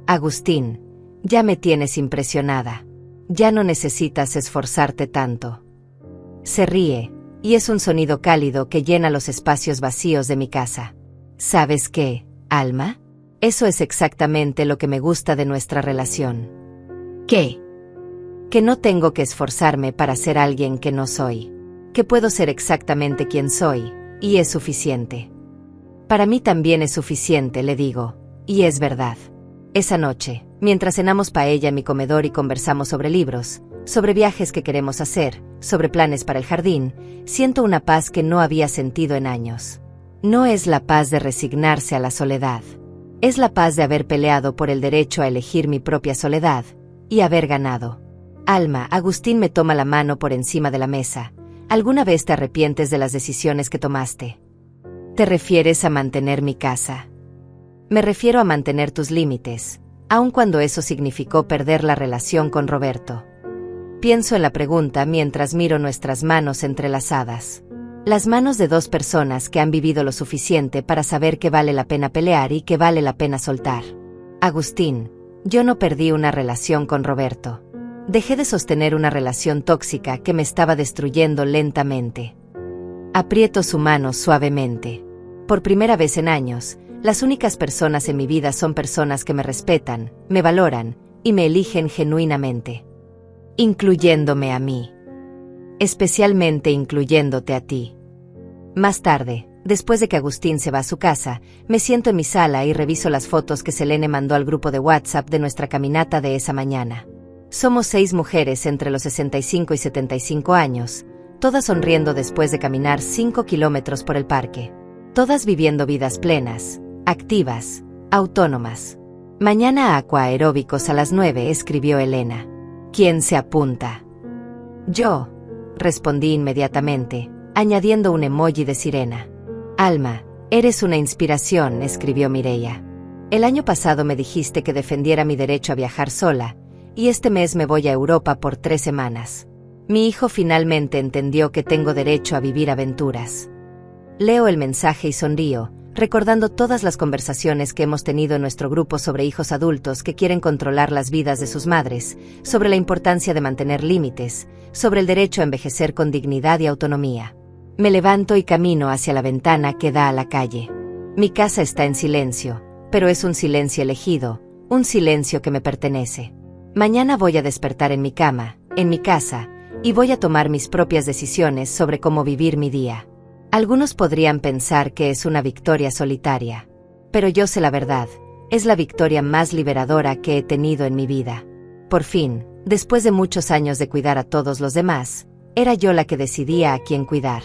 Agustín, ya me tienes impresionada. Ya no necesitas esforzarte tanto. Se ríe, y es un sonido cálido que llena los espacios vacíos de mi casa. ¿Sabes qué, Alma? Eso es exactamente lo que me gusta de nuestra relación. ¿Qué? Que no tengo que esforzarme para ser alguien que no soy. Que puedo ser exactamente quien soy, y es suficiente. Para mí también es suficiente, le digo, y es verdad. Esa noche, mientras cenamos paella en mi comedor y conversamos sobre libros, sobre viajes que queremos hacer, sobre planes para el jardín, siento una paz que no había sentido en años. No es la paz de resignarse a la soledad. Es la paz de haber peleado por el derecho a elegir mi propia soledad, y haber ganado. Alma, Agustín me toma la mano por encima de la mesa. ¿Alguna vez te arrepientes de las decisiones que tomaste? ¿Te refieres a mantener mi casa? Me refiero a mantener tus límites, aun cuando eso significó perder la relación con Roberto. Pienso en la pregunta mientras miro nuestras manos entrelazadas. Las manos de dos personas que han vivido lo suficiente para saber que vale la pena pelear y que vale la pena soltar. Agustín, yo no perdí una relación con Roberto. Dejé de sostener una relación tóxica que me estaba destruyendo lentamente. Aprieto su mano suavemente. Por primera vez en años, las únicas personas en mi vida son personas que me respetan, me valoran y me eligen genuinamente. Incluyéndome a mí. Especialmente incluyéndote a ti. Más tarde, después de que Agustín se va a su casa, me siento en mi sala y reviso las fotos que Selene mandó al grupo de WhatsApp de nuestra caminata de esa mañana. Somos 6 mujeres entre los 65 y 75 años, todas sonriendo después de caminar 5 kilómetros por el parque. Todas viviendo vidas plenas, activas, autónomas. Mañana aquaeróbicos a las 9, escribió Elena. ¿Quién se apunta? Yo, respondí inmediatamente, añadiendo un emoji de sirena. Alma, eres una inspiración, escribió Mireia. El año pasado me dijiste que defendiera mi derecho a viajar sola, y este mes me voy a Europa por 3 semanas. Mi hijo finalmente entendió que tengo derecho a vivir aventuras. Leo el mensaje y sonrío, recordando todas las conversaciones que hemos tenido en nuestro grupo sobre hijos adultos que quieren controlar las vidas de sus madres, sobre la importancia de mantener límites, sobre el derecho a envejecer con dignidad y autonomía. Me levanto y camino hacia la ventana que da a la calle. Mi casa está en silencio, pero es un silencio elegido, un silencio que me pertenece. Mañana voy a despertar en mi cama, en mi casa, y voy a tomar mis propias decisiones sobre cómo vivir mi día. Algunos podrían pensar que es una victoria solitaria, pero yo sé la verdad, es la victoria más liberadora que he tenido en mi vida. Por fin, después de muchos años de cuidar a todos los demás, era yo la que decidía a quién cuidar.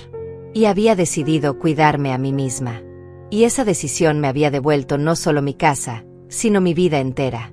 Y había decidido cuidarme a mí misma. Y esa decisión me había devuelto no solo mi casa, sino mi vida entera.